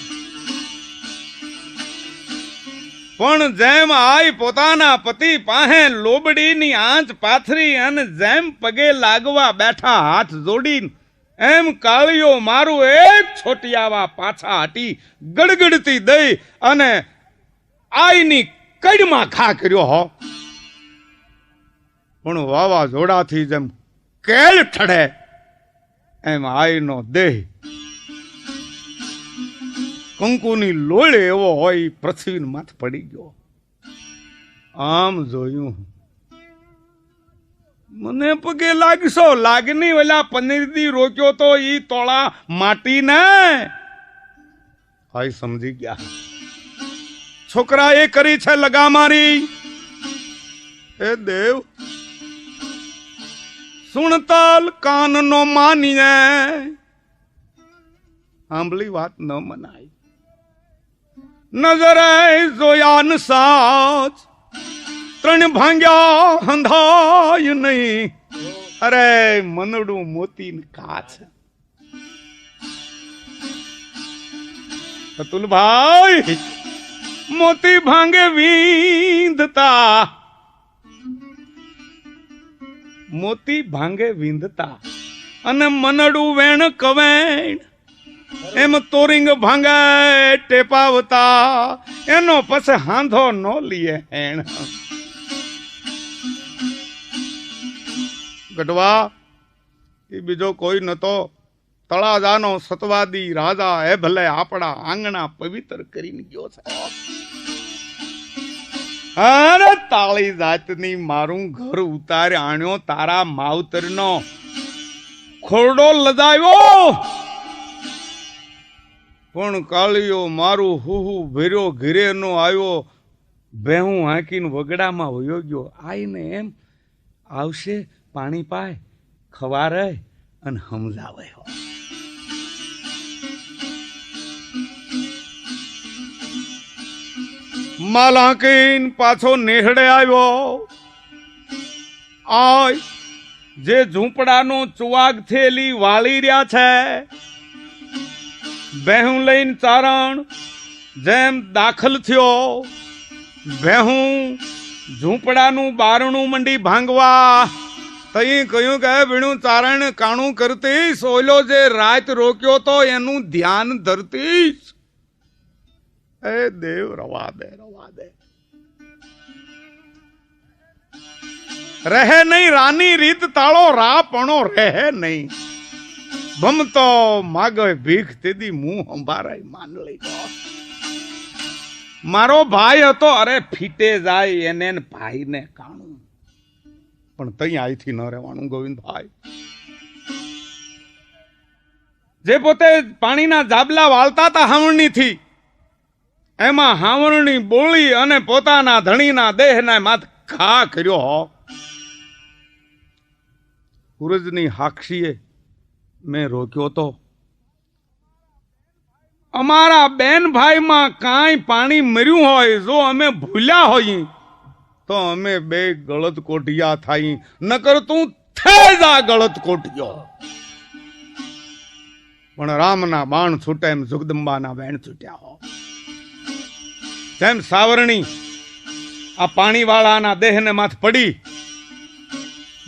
પણ જેમ આઈ પોતાના પતિ પાસે લોબડીની આંચ પાથરી અને જેમ પગે લાગવા બેઠા હાથ જોડીને, એમ કાળિયો મારું એક છોટિયાવા પાછા હટી ગડગડતી દઈ અને આઈની કડમાં ખા કર્યો હો. પણ વાવાઝોડાથી જેમ કેળ ઠડે એમ આઈનો દેહ કંકુની લોળે એવો હોય પૃથ્વી માથ પડી ગયો. આમ જોયું, મને પગે લાગશો લાગની ઓલા પનીરદી રોક્યો તો ઈ તોળા માટી ને હાય સમજી ગયા. છોકરા એ કરી છે લગા મારી. એ દેવ સુણતાલ કાન નો માનીએ, આંબલી વાત ન મનાય. નજરે જોયાન સાચ ત્રણ ભાંગ્યા હંધાય નહીં. અરે મનડું મોતી કાચ. અતુલભાઈ મોતી ભાંગે વીંધતા, મોતી ભાંગે વીંધતા અને મનડું વેણ કવેણ. એમ તોરિંગ ભાંગે ટેપાવતા, એનો પછી હાંધો નો લીએ હેણ. ગઢવા એ બીજો કોઈ નતો, તળાજાનો સતવાદી રાજા એ ભલે આપણા આંગણા પવિત્ર કરીને ગયો છે. અરે તાળી જાતની મારું ઘર ઉતાર આણ્યો, તારા માવતરનો ખોરડો લજાવ્યો. પણ કાળિયો મારું હુહુ ભર્યો ઘીરે નો આવ્યો, ભેહું હાંકીને વગડામાં વયો ગયો. આઈને એમ આવશે પાણી પાય ખવારે અને સમજાવે. માલ હાંકીને પાછો નેહડે આવ્યો. આય જે ઝૂંપડાનો ચુવાગ થેલી વાળી રહ્યા છે, ભેહું લઈને ચારણ જેમ દાખલ થયો. ભેહું ઝૂંપડાનું બારણું મંડી ભાંગવા. તઈ કહ્યું કે વીણું ચારણ કાણું કરતી, સોયલો જે રાત રોક્યો તો એનું ધ્યાન ધરતી. એ દેવ રવા દે રવા દે. રહે નહીં રાની રીત તાળો રાપણો રહે નહીં. ભમતો માગે ભીખ તેદી મું અંબારાય માનલી. મારો ભાઈ હતો, અરે ફીટે જાય એને ભાઈ ને કાણું. પણ તઈ આઈથી ન રહેવાનું ગોવિંદભાઈ. જે પોતે પાણીના જાબલા વાળતા હતા હાવરણી થી, એમાં હાવરણી બોળી અને પોતાના ધણીના દેહના માથ ઘા કર્યો. સૂરજની હાક્ષીએ મેં રોક્યો તો અમારા બેન ભાઈમાં કાંઈ પાણી મર્યું હોય જો અમે ભૂલ્યા હોઈએ તો અમે બે ગળત કોઠિયા થાય, નકર તું થેજા ગળત કોઠિયો. પણ રામના બાણ છૂટે એમ જગદંબાના બેન છૂટ્યા હો. જેમ સાવરણી આ પાણીવાળાના દેહને માથ પડી,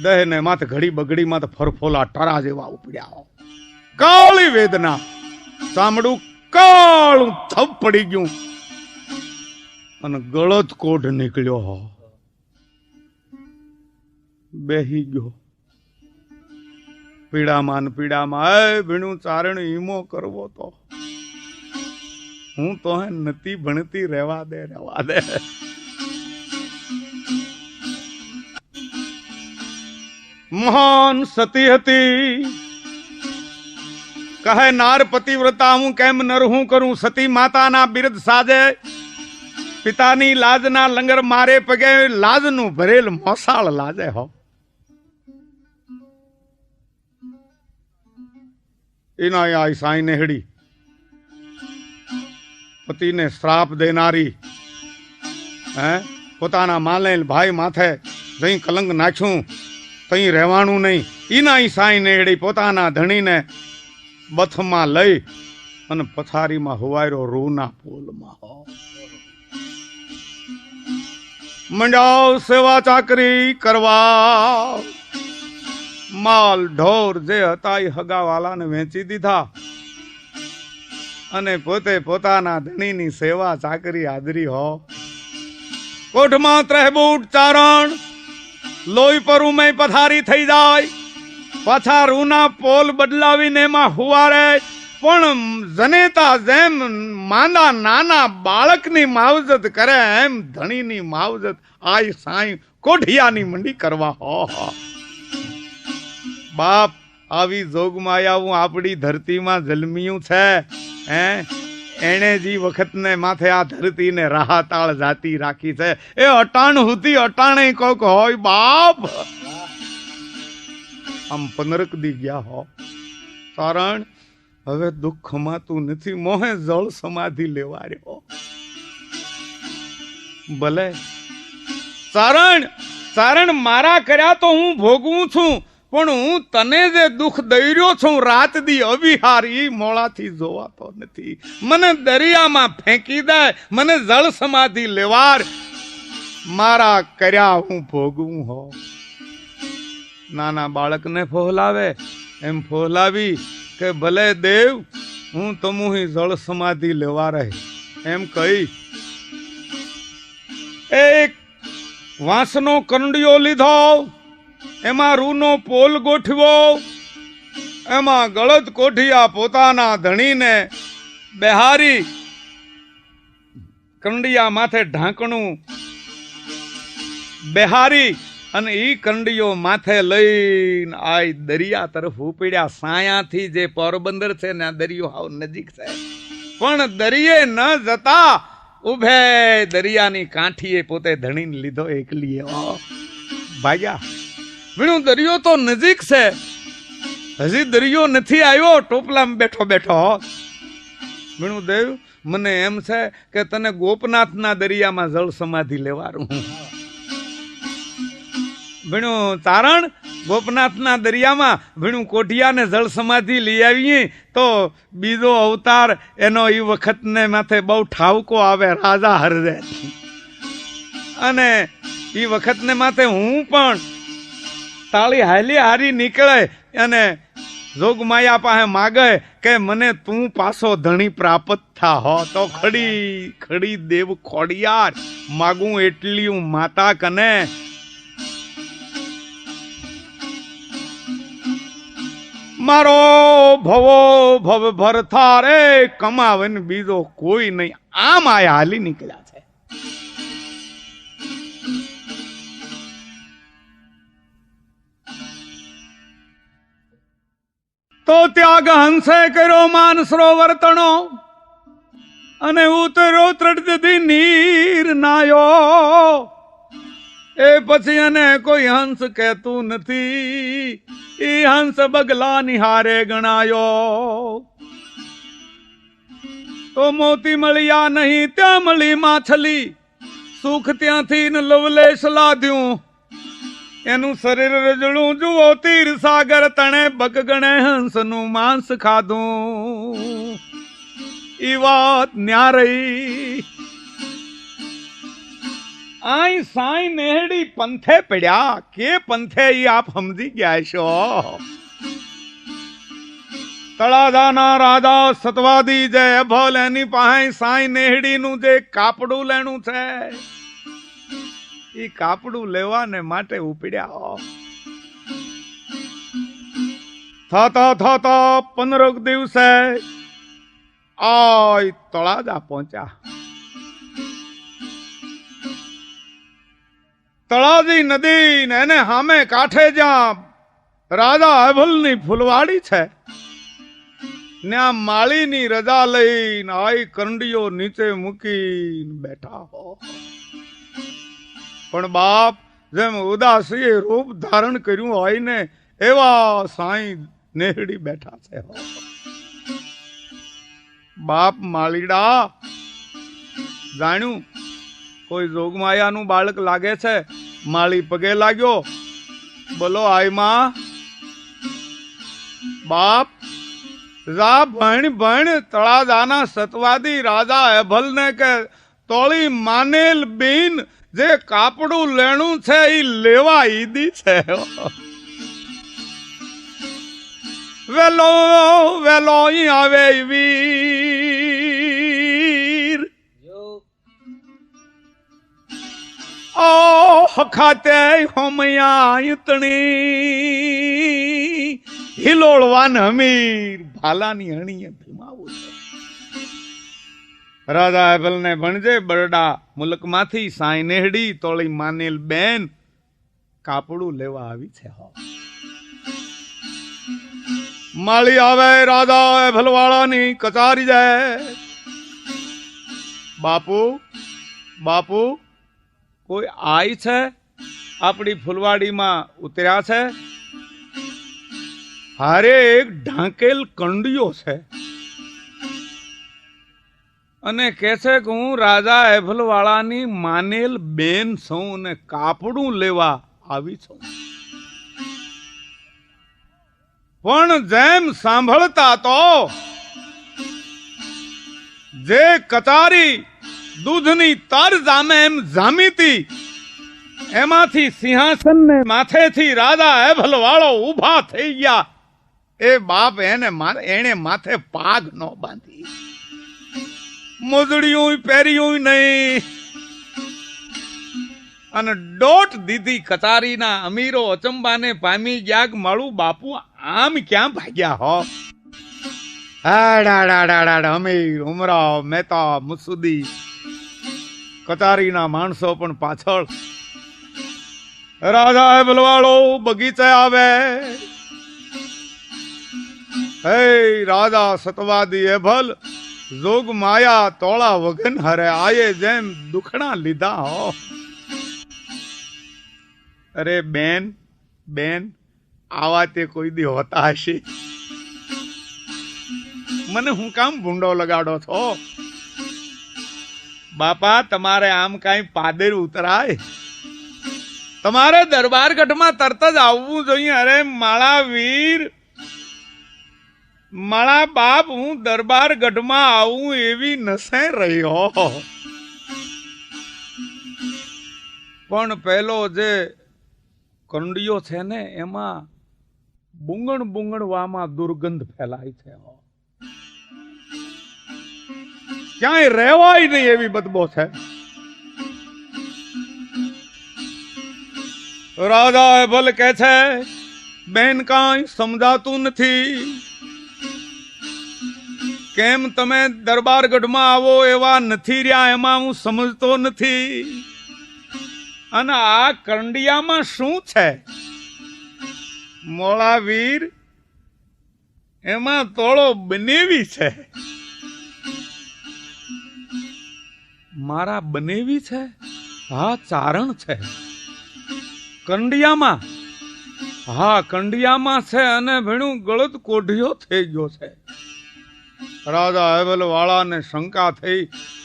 દેહને માથ ઘડી બગડી માથ ફરફોલા ટરા જેવા ઉપડ્યા હો. કાળી વેદના, ચામડું કાળું થપ પડી ગયું અને ગળત કોઢ નીકળ્યો હો. બેહી ગયો પીડામાં ને પીડામાં. એ ભીણું ચારણ ઈમો કરવો તો હું તો નથી ભણતી, રહેવા દે રહેવા દે. મહાન સતી હતી, કહે નાર પતિવ્રતા હું કેમ નર હું કરું. સતી માતાના બિરદ સાજે, પિતાની લાજના લંગર મારે પગે, લાજનું ભરેલ મોસાળ લાજે હો. એના આ સાઈ નેહડી પતિને શ્રાપ દેનારી, હે પોતાના માલે ભાઈ માથે જઈ કલંક નાખ્યું તઈ રહેવાનું નહીં. એના સાઈ નેહડી પોતાના ધણીને બથમાં લઈ અને પથારીમાં હુવાયરો રૂના પોલમાં હો. મંડાવ સેવા ચાકરી કરવા, માલ ઢોર જે હતા એ હગાવાલાને વેચી દીધા અને પોતે પોતાના ધણીની સેવા ચાકરી આદરી હો. કોઠમાં ત્રેહબૂટ ચારણ, લોહી પર ઉમે પથારી થઈ જાય, પાછા રૂના પોલ બદલાવીને એમાં હુવારે. પણ જનેતા જેમ માંદા નાના બાળકની માવજત કરે એમ ધણીની માવજત આય સાઈ કોઠિયાની મંડી કરવા હો. બાપ આવી જોગમાયાવું આપણી ધરતીમાં જન્મ્યું છે. એને જે વખતને માથે આ ધરતીને રાહતાળ જાતી રાખી છે એ અટાણ હુતી અટાણે કોક હોય બાપ. આમ 15 દી ગયા હો. કારણ હવે દુઃખ ખમાતું નથી, મોહે જળ સમાધિ લેવા રહ્યો. ભલે ચારણ મારા કર્યા તો હું ભોગવું છું, પણ હું તને જે દુઃખ દઈ રહ્યો છું રાત દી અવિહાર ઈ મોળાથી જોવાતો નથી. મને દરિયામાં ફેંકી દે, મને જળ સમાધિ લેવાર, મારા કર્યા હું ભોગવું હો. નાના બાળકને ફોહલાવે એમ ફોહલાવી કે ભલે દેવ હું તમુહી જળ સમાધિ લેવા રહે એમ કહી એક વાંસનો કરંડિયો લીધો, એમાં રૂનો પોલ ગોઠવ્યો, એમાં ગળત કોઠિયા પોતાના ધણીને બેહારી, કરંડિયા માથે ઢાંકણું બેહારી અને ઈ કરંડિયો માથે લઈને આ દરિયા તરફ ઉપડ્યા. સાયાથી જે પોરબંદર છે ને આ દરિયો હાવ નજીક છે, પણ દરિયે ન જતા ઉભે દરિયાની કાંઠીએ પોતે ધણીને લીધો એકલીએ ભાગ્યા. વીણું દરિયો તો નજીક છે, હજી દરિયો નથી આવ્યો, ટોપલામાં બેઠો બેઠો. વીણું દેવ મને એમ છે કે તને ગોપનાથના દરિયામાં જળ સમાધિ લેવાનું. ભીણું ચારણ ગોપનાથના દરિયામાં ભીણું કોઠિયાને જળ સમાધિ લઈ આવીએ તો બીજો અવતાર એનો એ વખતને માથે બહુ ઠાવકો આવે, રાજા હરદે. અને એ વખતને માથે હું પણ તાળી હાલી હારી નીકળે અને જોગમાયા પાસે માગે કે મને તું પાછો ધણી પ્રાપ્ત થા હો. તો ખડી દેવ ખોડિયાર માગું એટલી હું માતા કને. મારો ભવો ભવ ભરથાર એ કમાવે ને બીજો કોઈ નહીં, આમ આયા હાલી નીકળ્યા છે. તો ત્યાગ હંસે કર્યો માન સરોવર તણો અને ઉતરો ત્રડથી નીર નાયો. એ પછી એને કોઈ હંસ કહેતું નથી, ઈ હંસ બગલા નિહારે ગણાયો તો મોતી મળ્યા નહીં ત્યાં મળી માછલી સુખ ત્યાંથી ન લવલેશ લાદ્યું એનું શરીર રજળું જુઓ તીર સાગર તણે બગગણે હંસનું માંસ ખાધું ઈ વાત ન્યારી આઈ સાઈ નેહડી પંથે પડ્યા કે પંથે ઈ આપ સમજી ગયા છો તળાજાના રાજા સતવાદી જે અભલ એની પાસે સાઈ નેહડી નું જે કાપડું લેણું છે ઈ કાપડું લેવાને માટે ઉપડ્યા થતા 15 દિવસે આય તળાજા પહોંચ્યા તળાજી નદી ને એને સામે કાંઠે જ્યાં રાજા અભલની ફૂલવાડી છે ત્યાં માળીની રજા લઈને આઈ કરંડીઓ નીચે મૂકીને બેઠા હો પણ બાપ જેમ ઉદાસીએ રૂપ ધારણ કર્યું હોય ને એવા સાઈ નેહડી બેઠા છે બાપ માળીડા જાણ્યું કોઈ જોગમાયાનું બાળક લાગે છે માળી પગે લાગ્યો બોલો આઈ માં બાપ જા ભણ તળાજાના સતવાદી રાજા અભલ ને કે તોળી માનેલ બીન જે કાપડું લેણું છે ઈ લેવા ઈદી છે વેલો વેલો ઈ આવે વીર ઓ ખાતે હોમયા ઈતણી હિલોળવાન હમીર ભાલાની હણીએ ભીમાવું છે રાજા અભલ ને ભણજે બરડા મુલક માંથી સાઈ નેહડી તોળી માનેલ બેન કાપડું લેવા આવી છે માળી આવે રાજા અભલ વાળાની કચારી જાય બાપુ બાપુ કોઈ આઈ છે આપણી ફૂલવાડીમાં ઉતર્યા છે હારે એક ઢાંકેલ કંડિયો છે અને કે છે કે હું રાજા અભલ વાળાની માનેલ બેન છું ને કાપડું લેવા આવી છું પણ જેમ સાંભળતા તો જે કચારી દૂધની તર જામે એમ જામીતી એમાંથી સિંહાસન ને માથેથી રાજા અભલ વાળો ઉભા થઈ ગયા એ બાપ એને માથે પાગ ન બાંધી મોજડિયું પહેર્યું નહીં અને દોટ દીધી કચારીના અમીરો અચંબાને પામી ગયા કે મારું બાપુ આમ ક્યાં ભાગ્યા હો અમીર ઉમરાવ મહેતા મુસુદી કચારીના માણસો પણ પાછળ રાજા અભલ વાળો બગીચે આવે હે રાજા સતવાદી અભલ જોગ માયા તોળા વગન હરે આયે જેમ દુખણા લીધા હો અરે બેન બેન આવા તે કોઈ દી હોતા હશે મને હું કામ ભૂંડો લગાડો છો બાપા તમારે આમ કઈ પાદર ઉતરાય તમારે દરબારગઢમાં તરત જ આવવું જોઈએ અરે માળા વીર માળા બાપ હું દરબારગઢમાં આવું એવી નસે રહ્યો પણ પેલો જે કંડિયો છે ને એમાં બુંગણવામાં દુર્ગંધ ફેલાય છે ક્યાંય રહેવાય નહીં એવી બદબો છે રાજા અભલ કે છે બેન કાંઈ સમજાતું નથી કેમ તમે દરબારગઢમાં આવો એવા નથી રહ્યા એમાં હું સમજતો નથી અને આ કંડિયામાં શું છે મોળા વીર એમાં તોળો બનેવી છે મારા બનેવી છે હા ચારણ છે કંડિયામાં હા કંડિયામાં છે અને ભેણું ગળદ કોઢિયો થઈ ગયો છે. રાજા હેબલ વાળાને શંકા થઈ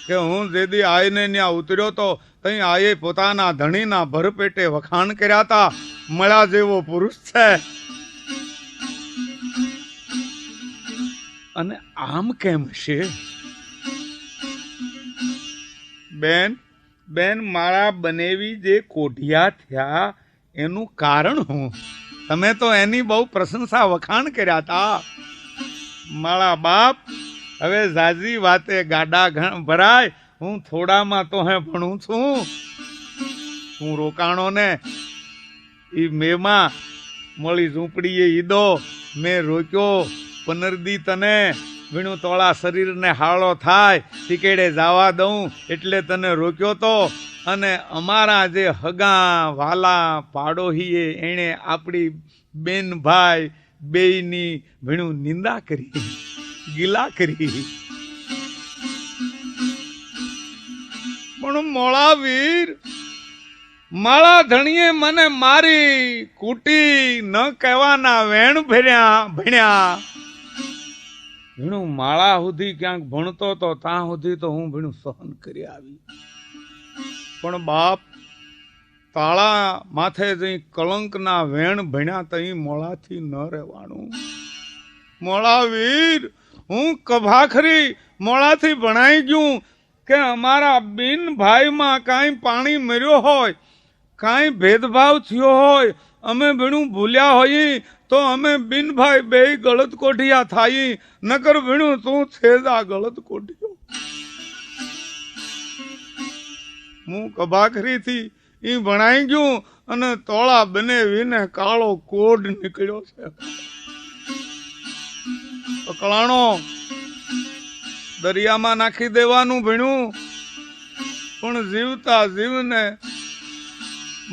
કે હું જેદી આઈને ત્યાં ઉતર્યો તો તઈ આયે પોતાના ધણીના ભરપેટે વખાણ કર્યા હતા, મળ્યા જેવો પુરુષ છે. અને આમ કેમ છે? બેન બેન મારા બનેવી જે કોઢિયા થયા એનું કારણ હું. તમે તો એની બહુ પ્રશંસા વખાણ કર્યા હતા. મારા બાપ હવે ઝાઝી વાતે ગાડા ભરાય, હું થોડામાં તો હે ભણું છું. હું રોકાણો ને ઈ મેમાં મળી ઝૂંપડીએ ઈદો મેં રોક્યો 15 દી તને વીણું તોળા શરીરને હાળો થાય ટીકેડે જવા દઉં એટલે તને રોક્યો તો. અને અમારા જે હગા વાલા પાડોહીએ એણે આપણી બેન ભાઈ બેયની વીણું નિંદા કરી, ગિલા કરી. પણ મોળા વીર મારા ધણીએ મને મારી કૂટી ન કહેવાના વેણ ભણ્યા. ભીણું માળા સુધી ક્યાંક ભણતો તો ત્યાં સુધી તો હું ભીણું સહન કરી આવી. પણ બાપ તાળા માથે જઈ કલંકના વેણ ભણ્યા તઈ મોળાથી ન રહેવાનું. મોળા વીર હું કભાખરી મોળાથી ભણાઈ ગયું કે અમારા બિન ભાઈમાં કાંઈ પાણી મર્યો હોય, કાંઈ ભેદભાવ થયો હોય, અમે ભીણું ભૂલ્યા હોઈએ તો અમે બિન ભાઈ બે ગળત કોઠિયા થાય. નકર ભીણું તું છેદા ગળત કોઠિયો. હું કભાખરી થી ઈ ભણાઈ ગયું અને તોળા બનેવીને કાળો કોડ નીકળ્યો છે. પકડાણો દરિયામાં નાખી દેવાનું ભીણું, પણ જીવતા જીવને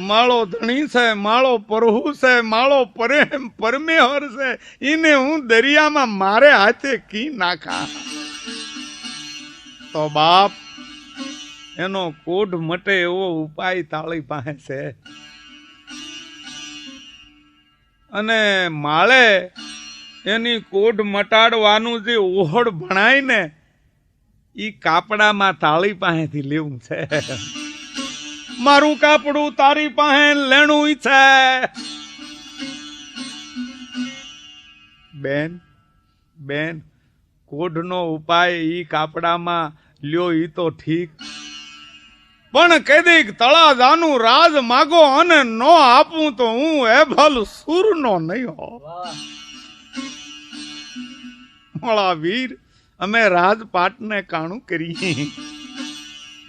માળો ધણી છે, માળો પરહુ છે, માળો પરમેહર છે, ઈને હું દરિયામાં મારે હાથે કી નાખા. તો બાપ એનો કોઢ મટે એવો ઉપાય તાળી પાસે છે. અને માળે એની કોઢ મટાડવાનું જે ઓહડ ભણાય ને ઈ કાપડામાં તાળી પાસેથી લેવું છે. મારું કાપડું તારી પાસે લેણું છે. બેન બેન કોઢનો ઉપાય ઈ કાપડામાં લ્યો ઈ તો ઠીક, પણ કેદીક તળાજાનું રાજ માગો અને નો આપું તો હું એભલ સૂરનો નહીં હો. મોળા વીર અમે રાજપાટને કાણું કરી.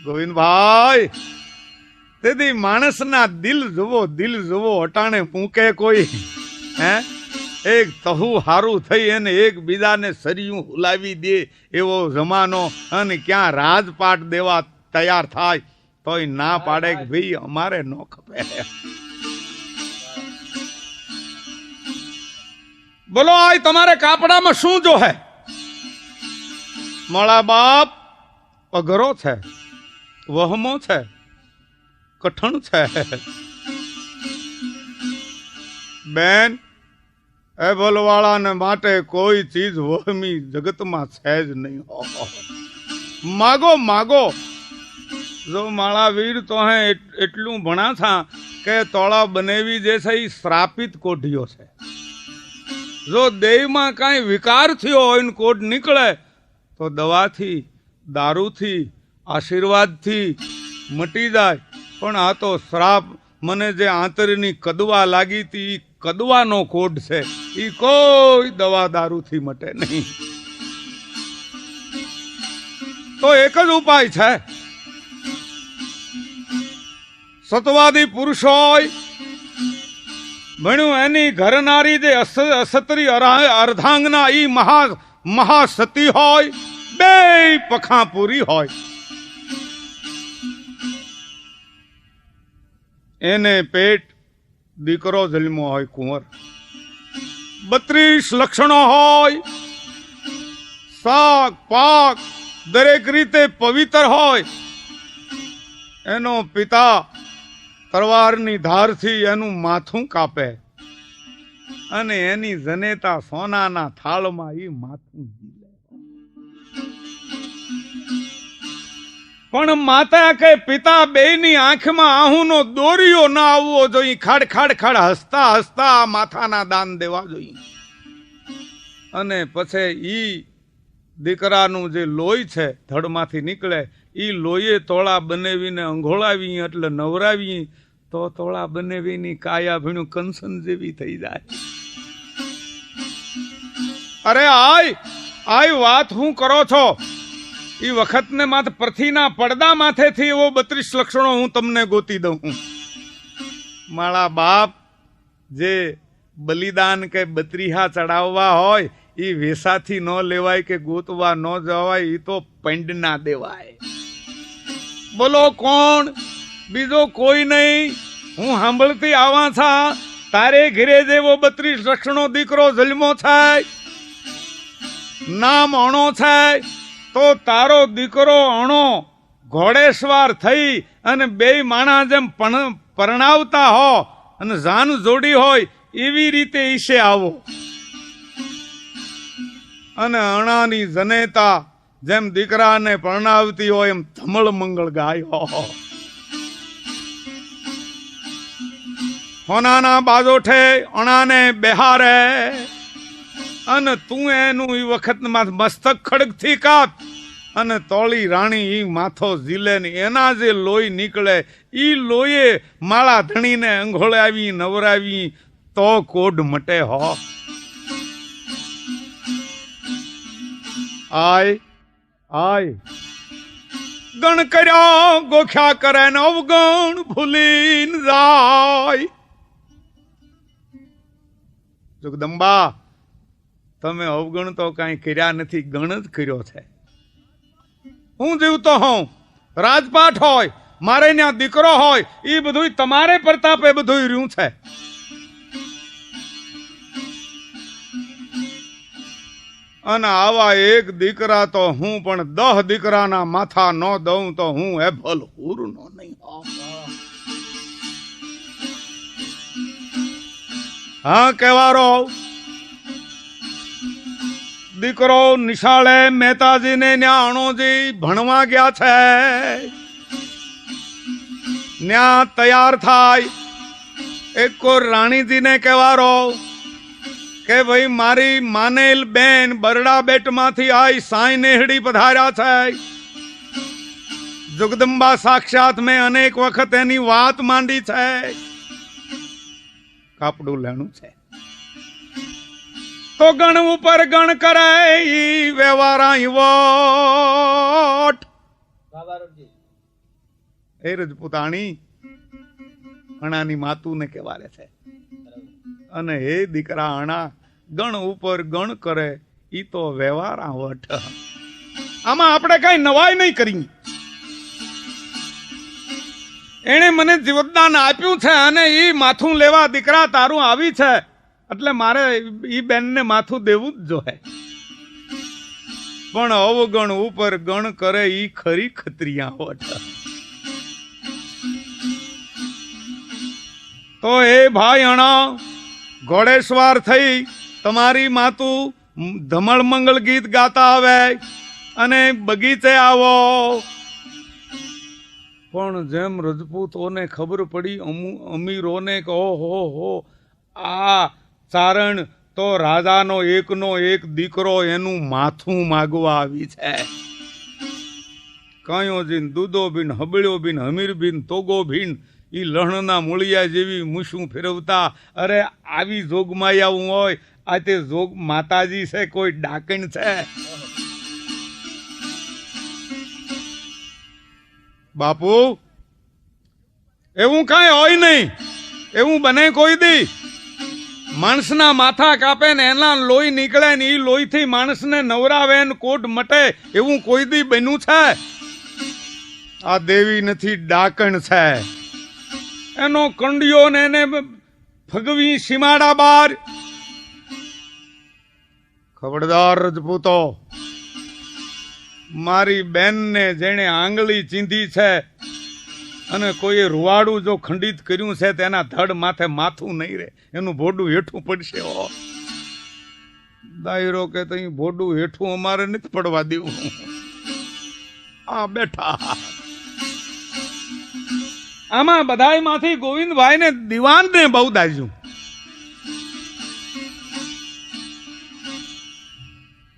ગોવિંદભાઈ તેથી માણસના દિલ જુઓ અટાણે મૂકે કોઈ હે? એક તહુ હારું થઈ અને એક બીજાને સરિયું હુલાવી દે એવો જમાનો, અને ક્યાં રાજપાટ દેવા તૈયાર થાય તોય ના પાડે કે ભાઈ અમારે નો ખપે. બોલો આ તમારે કાપડામાં શું જો હે? મોળા બાપ અઘરો છે, વહમો છે, કઠણ છે. બેન એ બોલવાળાને માટે કોઈ ચીજ વહમી જગતમાં છે જ નહીં. માગો માગો. જો માળા વીર તો હે એટલું ભણા થા કે તોળા બનેવી જે છે એ શ્રાપિત કોઢિયો છે. જો દેહમાં કાંઈ વિકાર થયો હોય ને કોઢ નીકળે તો દવાથી, દારૂથી, આશીર્વાદથી મટી જાય. પણ આ તો શ્રાપ, મને જે આંતરની કદવા લાગી હતી એ કદવાનો કોઢ છે, એ કોઈ દવા દારૂથી મટે નહીં. તો એક જ ઉપાય છે. સતવાદી પુરુષ હોય ભણ્યું એની ઘરનારી જે અસત્રી અર્ધાંગના ઈ મહાસતી હોય, બે પખા પૂરી હોય, એને પેટ દીકરો જન્મો હોય કુંવર, 32 લક્ષણો હોય, શાક પાક દરેક રીતે પવિત્ર હોય, એનો પિતા તલવારની ધારથી એનું માથું કાપે, અને એની જનેતા સોનાના થાળમાં ઈ માથું ઝીલે. પણ માતા કે પિતા બેયની આંખમાં આહુનો દોરિયો ના આવવો જોઈએ. ખાડ ખાડ ખાડ હસતા હસતા માથાના દાન દેવા જોઈએ. અને પછી ઈ દીકરાનું જે લોહી છે ધડમાંથી નીકળે, ઈ લોહીએ તોળા બનાવીને અંઘોળાવી એટલે નવરાવી તો તોળા બનાવીની કાયા ભીણું કંસન જેવી થઈ જાય. અરે આય વાત હું કરો છો? એ વખતને માથે પૃથ્વીના પડદા માથેથી એવો 32 લક્ષણો હું તમને ગોતી દઉં. મારા બાપ જે બલિદાન કે બત્રીહા ચડાવવા હોય એ વેસાથી ન લેવાય કે ગોતવા ન જવાય, એ તો પંડ ના દેવાય. બોલો કોણ? બીજો કોઈ નહીં. હું સાંભળતી આવા છા તારે ઘરે જેવો 32 લક્ષણો દીકરો જન્મો થાય, નામ અણો થાય, તો તારો દીકરો અણો ઘોડેસવાર થઈ અને બેય માણા જેમ પરણાવતા હો અને જાન જોડી હોય એવી રીતે ઈશે આવો. અને અણાની જનેતા જેમ દીકરાને પરણાવતી હોય એમ ધમળ મંગળ ગાયો. હોનાના બાજોઠે અણાને બેહારે અને તું એનું એ વખત મસ્તક ખડગથી કાપ અને તોળી રાણી ઈ માથો ઝીલે ને એના જે લોહી નીકળે ઈ લોહીએ માળા ધણીને અંઘોળાવી નવરાવી તો કોડ મટે હો. આય ગણ કર્યા ગોખ્યા કરે ને અવગણ ભૂલીન જાય. જગદંબા તમે અવગણ તો કઈ કર્યા નથી, ગણ જ કર્યો છે. હું જીવતો હોઉં, રાજપાટ હોય, મારે ત્યાં દીકરો હોય, એ બધું તમારે પ્રતાપે બધું રહ્યું છે. અને આવા એક દીકરા તો હું પણ 10 દીકરાના માથા ન દઉં તો હું એ ભલ હુરનો નહીં. હા કહેવારો દીકરો નિશાળે મહેતાજીને ન્યા અણોજી ભણવા ગયા છે. ન્યા તૈયાર થાય. એક કોર રાણીજીને કહેવારો કે ભાઈ મારી માનેલ બેન બરડા બેટમાંથી આઈ સાઈ નેહડી પધાર્યા છે. જગદંબા સાક્ષાત મેં અનેક વખત એની વાત માંડી છે. કાપડું લેણું છે તો ગણ ઉપર ગણ કરે ઈ વ્યવહારા વોટ. એ રજપૂતાણી અણાની માતુને કહેવારે છે. અને હે દીકરા અણા ગણ ઉપર ગણ કરે ઈ તો વ્યવહારા વટ. આમાં આપણે કઈ નવાઈ નહીં કરી. એને મને જીવતદાન આપ્યું છે અને ઈ માથું લેવા દીકરા તારું આવી છે એટલે મારે ઈ બેનને માથું દેવું જ જોઈએ. પણ અવગણ ઉપર ગણ કરે ઈ ખરી ખત્રિયા વટ. તો એ ભાઈ અણા ઘોડેસવાર થઈ તમારી માતું ધમળ મંગળ ગીત ગાતા આવે અને બગીચે આવો. પણ જેમ રજપૂતોને ખબર પડી અમીરોને કે ઓહો હો આ ચારણ તો રાજાનો એકનો એક દીકરો એનું માથું માગવા આવી છે. કાયો બીન દૂધો બીન હબળ્યો બીન હમીર બીન તોગો બીન ઈ લણના મૂળિયા જેવી મૂછું ફેરવતા. અરે આવી જોગમાયા હોય આ તે જોગ માતાજી છે કોઈ ડાકણ છે? બાપુ એવું કઈ હોય નહીં. એવું બને કોઈ દી? માણસના માથા કાપે ને એના લોહી નીકળે ને એ લોહીથી માણસને નવરાવે ને કોટ મટે એવું કોઈ દી બન્યું છે? આ દેવી નથી, ડાકણ છે. એનો કંડિયો ને એને ફગવી સીમાડા બાર. ખબરદાર રજપૂતો, મારી બેનને જેણે આંગળી ચીંધી છે અને કોઈએ રૂવાડું જો ખંડિત કર્યું છે તેના ધડ માથે માથું નહીં રહે, એનું ભોડું હેઠું પડશે. દાયરો કે તઈ ભોડું હેઠું અમારે નથી પડવા દેવું. આ બેઠા આમાં બધાય માંથી ગોવિંદભાઈ ને દિવાન ને બહુ દાજ્યું.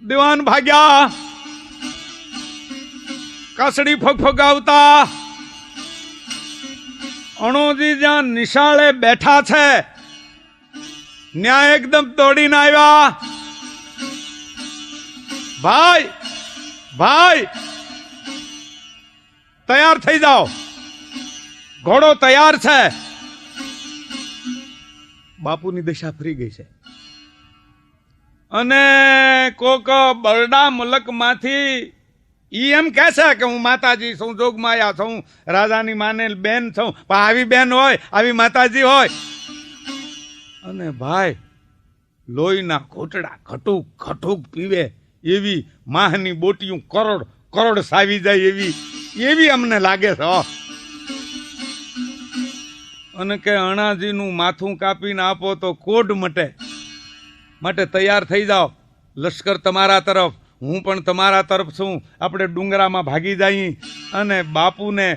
દિવાન ભાગ્યા, કાસડી ફગફગાવતા. અણોજી જ્યાં નિશાળે બેઠા છે ન્યા એકદમ દોડીને આવ્યા. ભાઈ ભાઈ તૈયાર થઈ જાઓ, ઘોડો તૈયાર છે. બાપુની દશા ફરી ગઈ છે અને કોક બરડા મુલક માંથી ઈ એમ કે છે કે હું માતાજી છું, જોગમાયા છું, રાજાની માને બેન છું. પણ આવી બેન હોય, આવી માતાજી હોય અને ભાઈ લોહીના ઘોટડા ખટુક ખટુક પીવે એવી માહની બોટીયું કરોડ કરોડ સાવી જાય એવી અમને લાગે છે. અને કે અણાજીનું માથું કાપીને આપો તો કોડ મટે, માટે તૈયાર થઈ જાઓ. લશ્કર તમારા તરફ, હું પણ તમારા તરફ છું. આપણે ડુંગરામાં ભાગી જઈએ અને બાપુને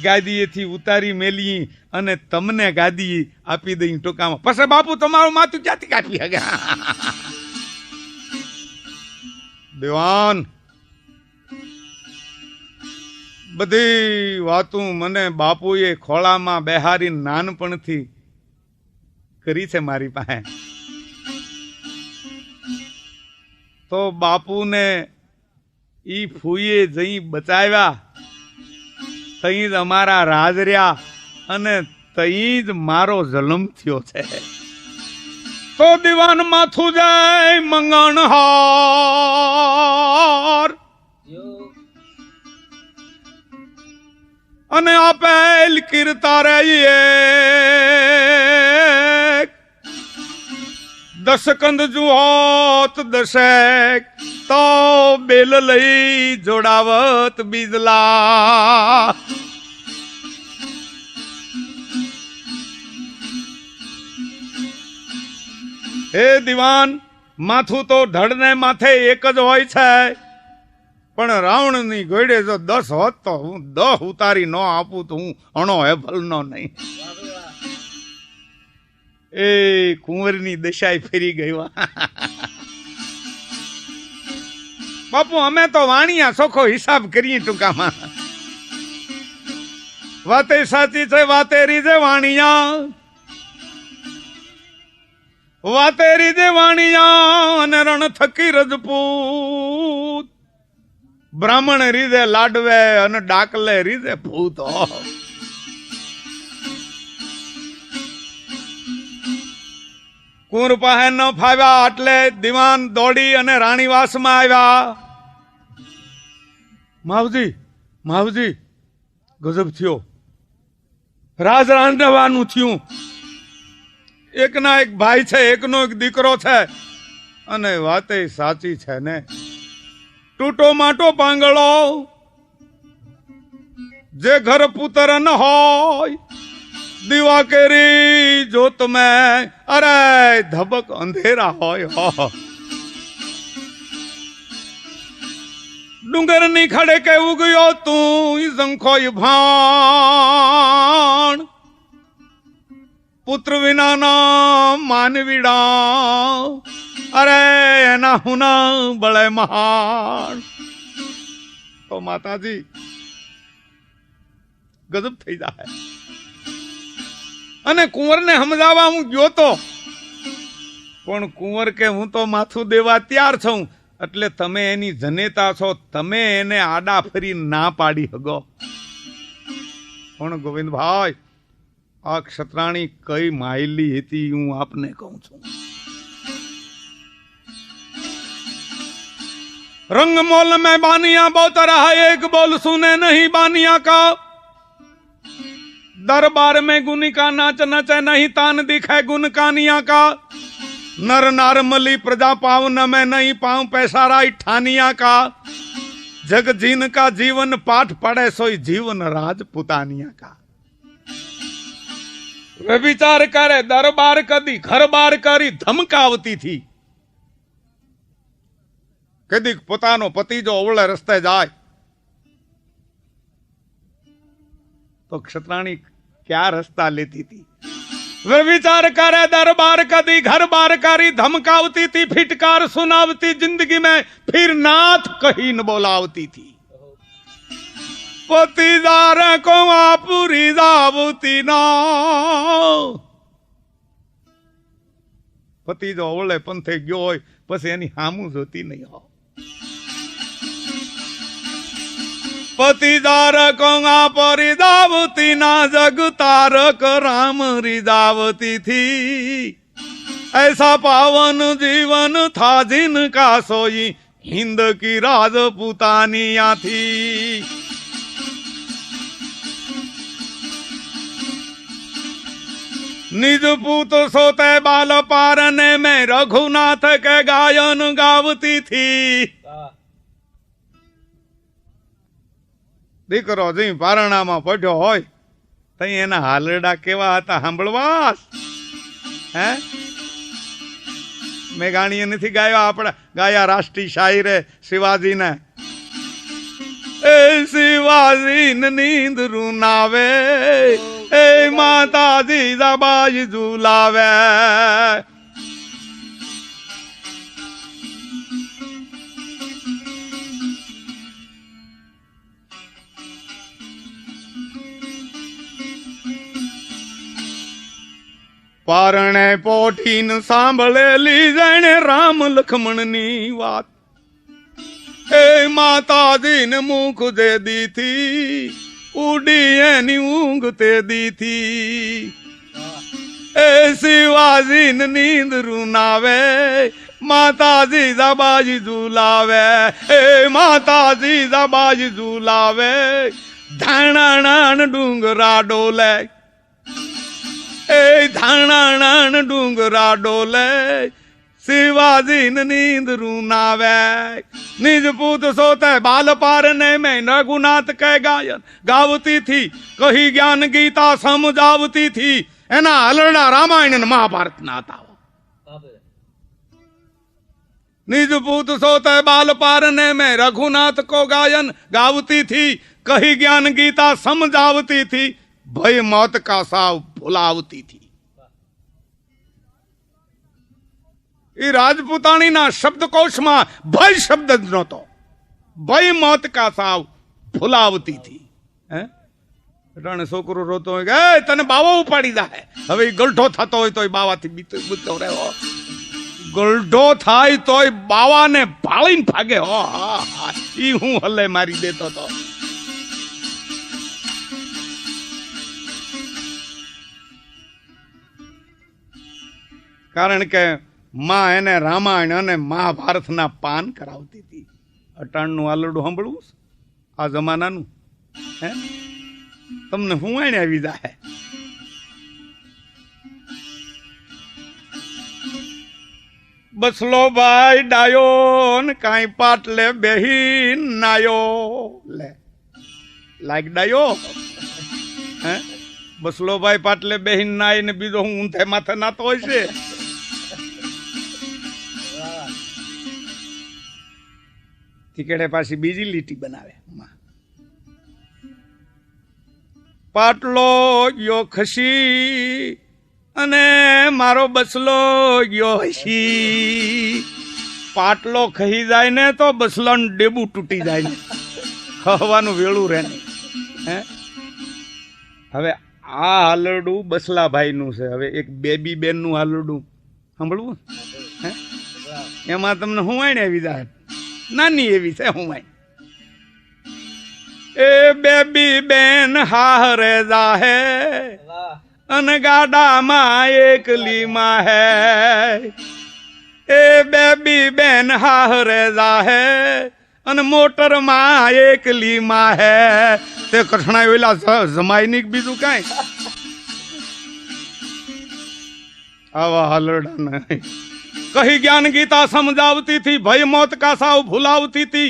ગાદીએથી ઉતારી મેલી અને તમને ગાદી આપી દઈ ટૂંકામાં. પછી બાપુ તમારું માથું ક્યાંથી કાપી શકે? દેવાન બધી વાતું મને બાપુએ ખોળામાં બેહારી નાનપણથી કરી છે મારી પાસે. તો બાપુને ઈ ફૂઈએ જઈ બચાવ્યા, તઈ જ અમારા રાજ રહ્યા અને તઈ જ મારો જન્મ થયો છે. તો દિવાન માથું જાય મંગણહાર અને આપેલ કીર્તારે દશકંદ જુહોત દશેક તો બેલ લઈ જોડાવત બીજલા. હે દિવાન, માથું તો ધડને માથે એક જ હોય છે, પણ રાવણની ઘોડે જો 10 હોત તો હું 10 ઉતારી ન આપું તો હું અણો હેભલનો નહીં. એ કુંવરની દશાએ ફેરી ગઈ. બાપુ અમે તો વાણિયા સોખો હિસાબ કરીએ ટૂંકામાં. વાતે સાચી છે, વાતેરી છે વાણિયા, વાતેરી છે વાણિયા અને રણ થકી રજપૂત. બ્રાહ્મણ રીધે લાડવે અને ડાકલે રીધે ભૂત. કુંવર પાસે ન ફાવ્યા એટલે દિવાન દોડી અને રાણીવાસમાં આવ્યા. માવજી માવજી ગજબ થયો, રાજ રાંધવાનું થયું. એકના એક ભાઈ છે, એકનો એક દીકરો છે અને વાતે સાચી છે ને. ટૂટો માટો પાંગળો જે ઘર પુત્ર ન હોય, દીવા કેરી જોત મેં અરે ધબક અંધેરા હોય. ડુંગર ની ખડે કે ઉગયો તું ઝંખોય ભાણ, પુત્ર વિનાના માનવીડા અરે એના હુના બળે મહાન. તો માતાજી ગજબ થઈ જાય. અને કુંવરને સમજાવવા હું ગયો તો, પણ કુંવર કે હું તો માથું દેવા તૈયાર છું. એટલે તમે એની જનેતા છો, તમે એને આડા ફરી ના પાડી હગો. પણ ગોવિંદભાઈ આ ક્ષત્રાણી કઈ માયલી હતી હું આપને કહું છું. रंग मोल में बानिया बहुत रहा, एक बोल सुने नहीं बानिया का। दरबार में गुनी का नाच नचे नहीं, तान दिखे गुन कानिया का। नर नारमली प्रजा पाव न मैं नहीं पाऊं, पैसा राय ठानिया का। जग जीन का जीवन पाठ पड़े सोई जीवन राजपुतानिया का। વ્યભિચાર કરે, દરબાર કદી ઘર બાર કરી ધમકાવતી થી. કદી પોતાનો પતિ જો અવળે રસ્તે જાય તો ક્ષત્રાણી ક્યાં રસ્તા લેતી હતી. વ્યભિચાર કરે, દરબાર કદી ઘર બાર કરી ધમકાવતી थी, फिटकार सुनावती, जिंदगी में फिर नाथ कहीं न बोलावती थी. पतिदार को पूरी दावती ना. પતિ જો ઓળે પંથે ગયો હોય પછી એની હામું જોતી નહીં હો. पतिदार को परिदावती ना, जग तारक राम रिदावती थी. ऐसा पावन जीवन था जिनका सोई हिंद की राजपूतानिया थी. निज पूत सोते बाल पारने में रघुनाथ के गायन गावती थी. દીકરો જઈ પારણામાં પડ્યો હોય તઈ એના હાલરડા કેવા હતા સાંભળવા. હે મેં ગાણીએ નથી ગાયો, આપણા ગાયા રાષ્ટ્રીય શાયરે શિવાજીને. એ શિવાજી નીંદ રૂનાવે, એ માતાજી દબાઈ ઝુલાવે. પારણે પોઠીન સાંભળેલી જણે રામ લખમણની વાત. એ માતાજીને મુખ દે દીથી, ઉડી એની ઊંઘ તે દીથી. એ શિવાજીને નીંદ રૂનાવે, માતાજી દબાજી ઝુલાવે. એ માતાજી દબાજી ઝુલાવે. ધાણાણાન ડુંગરા ડોલે, એ ધાણાણાન ડુંગરા ડોલે. शिवाजी नींद रूनावे. निज पूत सोते बाल पारने में रघुनाथ के गायन गावती थी. कही ज्ञान गीता समझावती थी. एना हलड़ा रामायण महाभारत ना था. निज पूत सोते बाल पारने में रघुनाथ को गायन गावती थी. कही ज्ञान गीता समझावती थी. भय मौत का साव भुलावती थी. એ રાજપૂતાણીના શબ્દકોશમાં ભય શબ્દ જ નહોતો. ભય મોત કા સાવ ભૂલાવતી થી. હે એટલે છોકરો રોતો હોય કે તને બાવો ઉપાડી જાય. હવે એ ગલઢો થતો હોય તો બાવાથી બીતો રહ્યો. ગલઢો થાય તોય બાવાને ભાળીને ભાગે. હો ઈ હું હલે મારી દેતો તો. કારણ કે માં એને રામાયણ અને મહાભારતના પાન કરાવતી હતી. અટાણનું આલરડું સાંભળવું આ જમાનાનું. હે તમને હું એને આવી જાય. બસલો ભાઈ ડાયો ને કાંઈ પાટલે બેહી નાયો. લે લાઈક ડાયો. હે બસલો ભાઈ પાટલે બેહી નાય ને બીજો હું ઊંધે માથે નાતો હોય છે. ટીકેડે પાછી બીજી લીટી બનાવે. પાટલો ગયો ખસી અને મારો બસલો ગયો હસી. પાટલો ખહી જાય ને તો બસલાનું ડેબુ તૂટી જાય ને ખવાનું વેળું રહે ને. હે હવે આ હાલરડું બસલાભાઈ નું છે. હવે એક બેબી બેન નું હાલરડું સાંભળવું. હે એમાં તમને હું આને આવી જાય નાની એવી છે. હું એ બેબી બેન હારે જાહે અને ગાડામાં એકલીમાં હે. એ બેબી બેન હારે જાહે અને મોટરમાં એકલીમાં હે. તે કઠણા ઓલા જમાઈ ની બીજું કઈ આવા હાલરડા નહીં. कही ज्ञान गीता समझावती थी. भय मौत का साव भुलावती थी.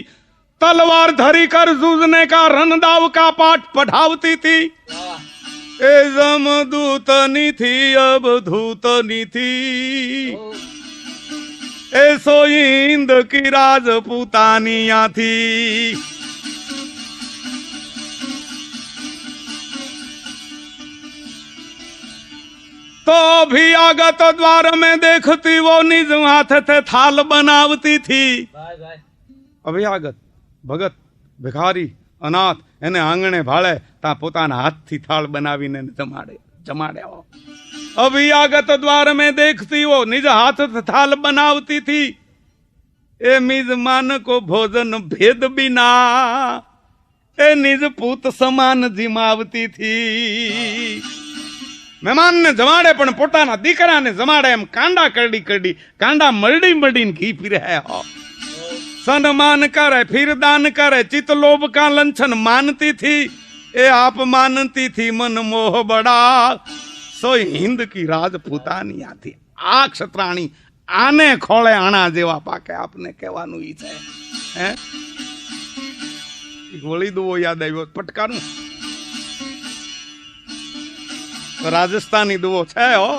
तलवार धरी कर जूझने का रनदाव का पाठ पढ़ावती थी. એ જમદૂતની થી અવધૂતની થી એ સોઈંદ કી રાજપૂતાની આથી तो अभियागत द्वार में देखती वो निज हाथ थे थाल बनावती थी अभियागत भगत भिखारी अनाथ એને આંગણે ભાળે તા પોતાના હાથથી થાળ બનાવીને જમાડે અભિયાગત દ્વાર में देखती वो निज हाथ थे थाल बनावती थी ए मिजमान को भोजन भेद बिना ए निज पूत समान जिमावती थी મહેમાન ને જમાડે પણ પોતાના દીકરાને જમાડે એમ કાંડા કરડી કાંડા મરડીને ઘી પીરે હો સન્માન કરે फिर दान करे चित लोभ का लंछन मानती थी ए आप मानती थी मन मोह बड़ा सो हिंद की राजपूतानी आती આ ક્ષત્રાણી આને ખોળે આણા જેવા પાકે આપને કહેવાનું ઈ છે હે એક વળી દુવો યાદ આવ્યો પટકારું રાજસ્થાની દુવો છે હો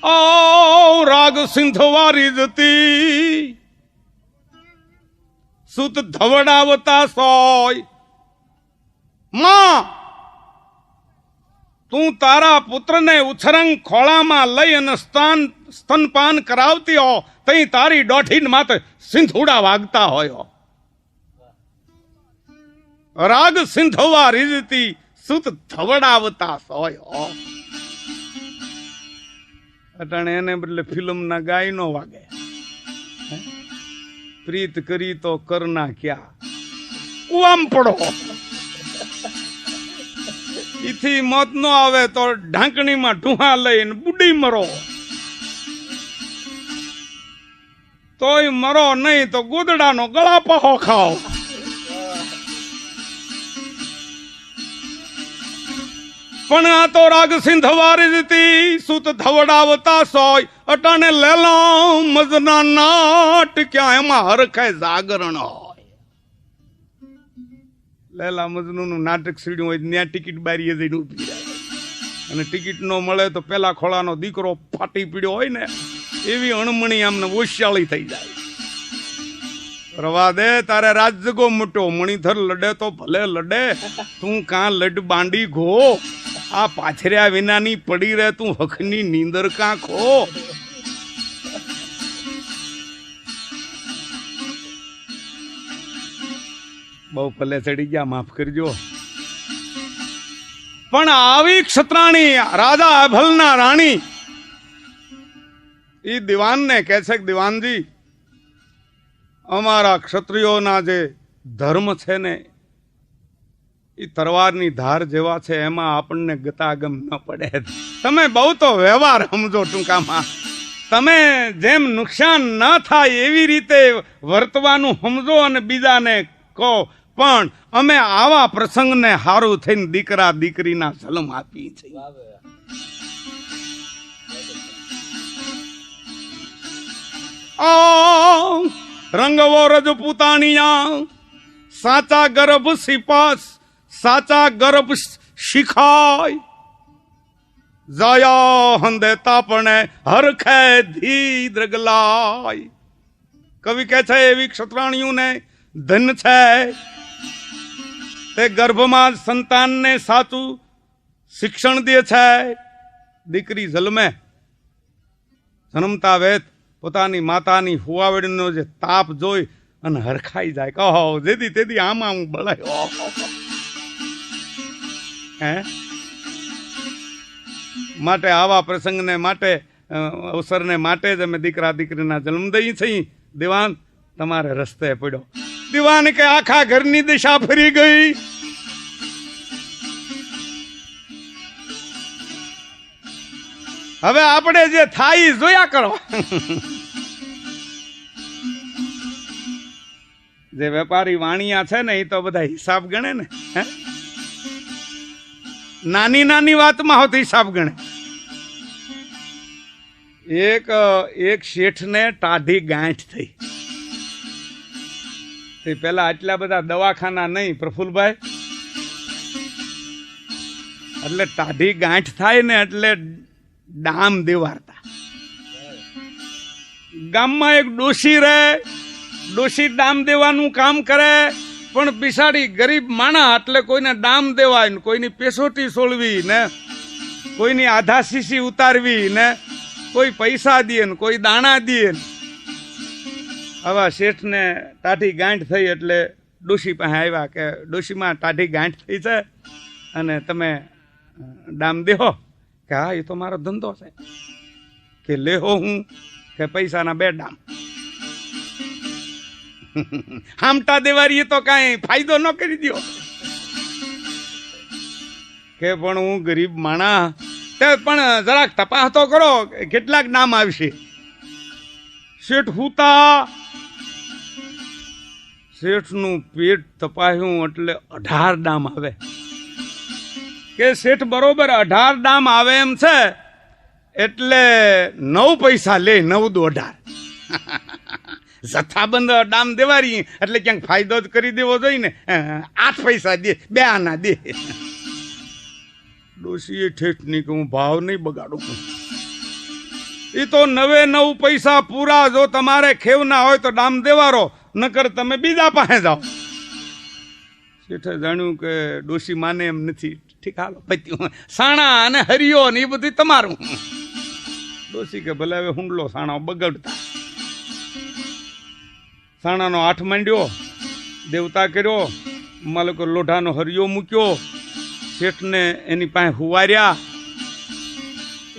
ઓ રાગ સિંધવારી જતી સુત ધવડાવતા સોય માં તું તારા પુત્રને ઉછરંગ ખોળામાં લઈ અને સ્તનપાન કરાવતી હો તઈ તારી દોઢીન માથે સિંધુડા વાગતા હોય રાગ સિંધવા રીજતી સુત ધવડાવતા સોય અટાણે એને બદલે ફિલ્મ ના ગાય નો વાગે પ્રીત કરી તો કરના ક્યાં કુવામ પડો ઈથી મોત નો આવે તો ઢાંકણીમાં ઢુહા લઈને બુડી મરો તોય મરો નહીં તો ગોદડાનો ગળા પહો ખાઓ પણ આ તો રાગ સિંધવારી દીતી સુત ધવડાવતા સોય અટાણે લેલો મજના નાટ ક્યાં એમાં હરખે જાગરણ હોય લેલા મજનુ નું નાટક સીડ્યું હોય ત્યાં ટિકિટ બારીએ જઈને ઉભી રહે અને ટિકિટ નો મળે તો પેલા ખોળાનો દીકરો ફાટી પીડ્યો હોય ને એવી અણમણી આમને ઓશિયાળી થઈ જાય રવા દે તારે રાજગો મોટો મણિધર લડે તો ભલે લડે તું કાં લડ બાંડી ઘો આ પાછર્યા વિનાની પડી રહે તું હખની નીંદર કાં ખો બહુ પલ્લે ચડી ગયા માફ કરજો પણ આવી ક્ષત્રાણી રાજા અભલના રાણી ઈ દિવાન ને કહે છે કે દિવાનજી અમારા ક્ષત્રિયોના જે ધર્મ છે ને એ તરવારની ધાર જેવા છે એમાં આપણને ગતાગમ ન પડે તમે બહુ તો વ્યવહાર સમજો ટૂંકામાં તમે જેમ નુકસાન ન થાય એવી રીતે વર્તવાનું સમજો અને બીજાને કહો પણ અમે આવા પ્રસંગને હારું થઈને દીકરા દીકરીના જન્મ આપી છે રંગવો રજપૂતાણીયા સાચા ગર્ભ સિપાસ સાચા ગર્ભ શિખાય જયા હંદે તાપણે હરખે ધી દ્રગલાય કવિ કહે છે એવી ક્ષત્રાણીઓને ધન છે તે ગર્ભમાં સંતાનને સાચું શિક્ષણ દે છે દીકરી જન્મે જન્મતા વેત પોતાની માતાની હુવાવડીનો જે તાપ જોઈ અને હરખાઈ જાય કહો જેદી તેદી આમાં હું બળાયો હે માટે આવા પ્રસંગને માટે અવસરને માટે જ અમે દીકરા દીકરીના જન્મ દઈ છીએ દિવાન તમારે રસ્તે પડ્યો દિવાન કે આખા ઘરની દિશા ફરી ગઈ હવે આપણે જે થાય જોયા કરો જે વેપારી વાણિયા છે ને એ તો બધા હિસાબ ગણે ને નાની નાની વાતમાં હોત હિસાબ ગણે એક શેઠને ટાઢી ગાંઠ થઈ તે પેલા આટલા બધા દવાખાના નહીં પ્રફુલભાઈ એટલે ટાઢી ગાંઠ થાય ને એટલે ડામ દેવારતા. ગામમાં એક ડોશી રહે, ડોશી ડામ દેવાનું કામ કરે, પણ બિસાડી ગરીબ માણા એટલે કોઈને ડામ દેવાય ને કોઈની પેસોટી સોળવી ને કોઈની આધા શીશી ઉતારવી ને કોઈ પૈસા દે ને કોઈ દાણા દે. આવા શેઠને ટાઢી ગાંઠ થઈ એટલે ડોશી પાસે આવ્યા કે ડોશીમાં ટાઢી ગાંઠ થઈ છે અને તમે ડામ દેહો. કે હા એ તો મારો ધંધો છે. કે લેહો હું કે પૈસાના 2 ડામ. હામટા દેવારી તો કાંઈ ફાયદો ન કરી દો. કે પણ હું ગરીબ માણા તે પણ જરાક તપાસ તો કરો કેટલાક ડામ આવશે. શેઠ હુતા, શેઠનું પેટ તપાયું એટલે 18 ડામ આવે. કે શેઠ બરોબર 18 ડામ આવે એમ છે એટલે 9 પૈસા લે, 9 દુ 18. જથ્થાબંધ ડામ દેવારી એટલે ક્યાંક ફાયદો જ કરી દેવો જોઈએ ને. 8 પૈસા દે, 2 આના દે. ડોશીએ ઠેઠ નહીં કે હું ભાવ નહીં બગાડું. એ તો 9 પૈસા પૂરા. જો તમારે ખેવના હોય તો ડામ દેવારો, નકર તમે બીજા પાસે જાઓ. શેઠે જાણ્યું કે ડોશી માને એમ નથી. ઠીક હાલો પત્યું. સાણા અને હરિયો ને એ બધું તમારું. ડોશી કે ભલે હવે હુંડલો સાણા બગડતા. સાણાનો 8 માંડ્યો, દેવતા કર્યો, માલકો લોઢાનો હરિયો મૂક્યો, શેઠને એની પાસે હુવાર્યા.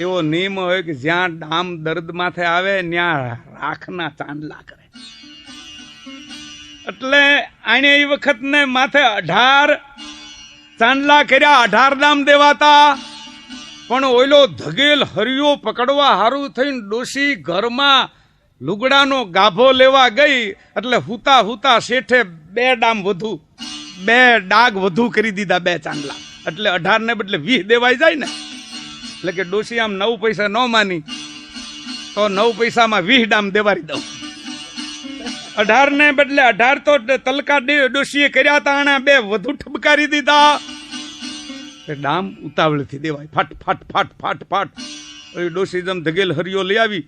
એવો નિયમ હોય કે જ્યાં ડામ દર્દ માથે આવે ત્યાં રાખના ચાંદલા કરે. એટલે આને એ વખત ને માથે 18 ચાંદલા કર્યા, 18 ડામ દેવાતા. પણ ઓઈલો ધગેલ હરિયો પકડવા હારું થઈને ડોશી ઘરમાં લુગડાનો ગાભો લેવા ગઈ એટલે હુતા હુતા શેઠે 2 ડામ વધુ, 2 ડાગ વધુ કરી દીધા, 2 ચાંદલા. એટલે 18 ને બદલે 20 દેવાઈ જાય ને. એટલે કે ડોશી આમ 9 પૈસા ન માની તો 9 પૈસામાં 20 ડામ દેવારી દઉં. 18 ને બદલે 18 તો તલકા ડોશીએ કર્યા હતા, આના 2 વધુ ઠબકારી દીધા. ડામ ઉતાવળથી દેવાય, ફટ ફટ ફટ ફટ ફટ. ડોશી જેમ ધગેલ હરિયો લઈ આવી,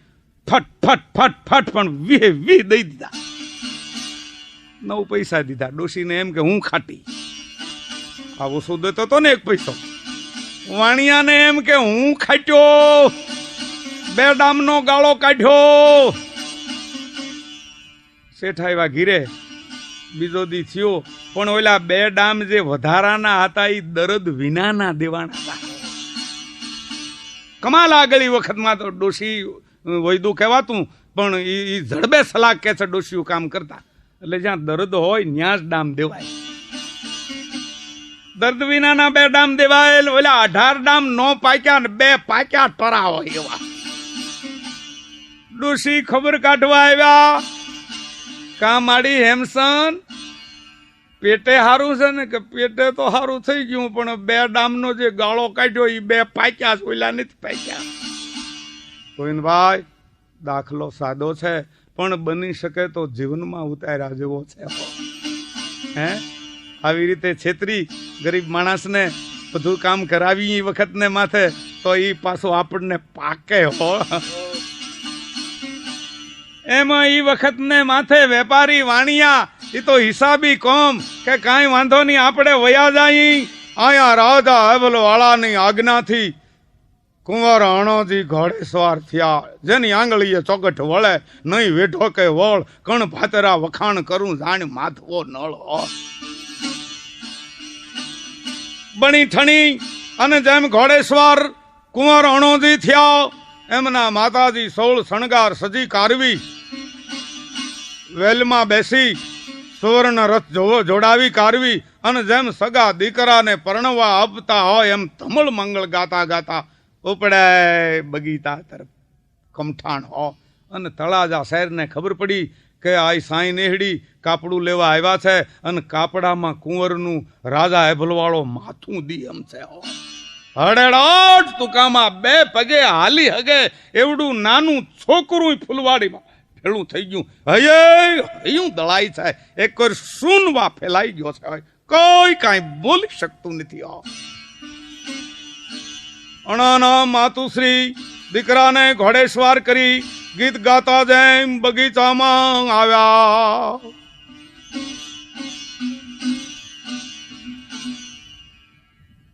ફટ ફટ ફટ ફટ, પણ 20 દઈ દીધા. 9 પૈસા દીધા. ડોશીને એમ કે હું ખાટી. આવો સોદો તો ને 1 પૈસો. વાણિયાને એમ કે હું ખાટ્યો, 2 ડામનો ગાળો કાઢ્યો. શેઠ આવ્યા ઘીરે, બીજો દી થયો, પણ ઓલા 2 ડામ જે વધારાના હતા એ દર્દ વિનાના દેવાના હતા. કમાલ આગળ વખતમાં તો ડોશી વૈદું કહેવાતું, પણ એ જડબે સલાહ કે છે ડોશીઓ કામ કરતા. એટલે જ્યાં દર્દ હોય ત્યાં જ ડામ દેવાય. દર્દ વિનાના 2 ડામ દેવાય. ઓલા 18 ડામ નો પાક્યા ને 2 પાક્યા ટરા હોય એવા. ડોશી ખબર કાઢવા આવ્યા. કામ આડી હેમસન પેટે હારું છે ને? કે પેટે તો હારું થઈ ગયું, પણ 2 ડામનો જે ગાળો કાઢ્યો એ 2 પાક્યા, ઓલા નથી પાક્યા. ગોવિંદભાઈ દાખલો સાદો છે પણ બની શકે તો જીવનમાં ઉતાર્યા જેવો છે. હે આવી રીતે છેતરી ગરીબ માણસને બધું કામ કરાવી એ વખત ને માથે તો એ પાછો આપણને પાકે હો. એમાં એ વખત ને માથે વેપારી વાણિયા એ તો હિસાબી કોમ કે કાંઈ વાંધો નહીં, આપણે વયા જાય. આયા રાજા અહેબલ વાળાની આજ્ઞાથી કુંવર અણોજી ઘોડે સવાર થયા. જેની આંગળીએ ચોકટ વળે નહીં વેઢો કે વળ, કણ ભાતરા વખાણ કરું જાણ માથવો નળ. બની ઠણી અને જેમ ઘોડેશ્વર કુંવર અણોજી થયા એમના માતાજી 16 શણગાર સજી કારવી, વેલમાં બેસી સુવર્ણ રથ જોડાવી કારવી, અને જેમ સગા દીકરાને પરણવા આપતા હોય એમ ધમળ મંગળ ગાતા ગાતા ઉપડે બગીતા તરફ કમઠાણ હો. અને તળાજા શહેરને ખબર પડી કે આ સાંઈ નેહડી કાપડું લેવા આવ્યા છે, અને કાપડામાં કુંવરનું રાજા હેભલવાળો માથું દી એમ છે. હડેડોટ તુકામાં 2 પગે હાલી હગે એવડું નાનું છોકરું ફૂલવાડીમાં ભેળું થઈ ગયું. હયું દળાઈ છે. એક વાર સૂનવા ફેલાઈ ગયો છે, કોઈ કાંઈ બોલી શકતું નથી. અણાના માતુશ્રી દીકરાને ઘોડેસવાર કરી ગીત ગાતા જેમ બગીચામાં આવ્યા.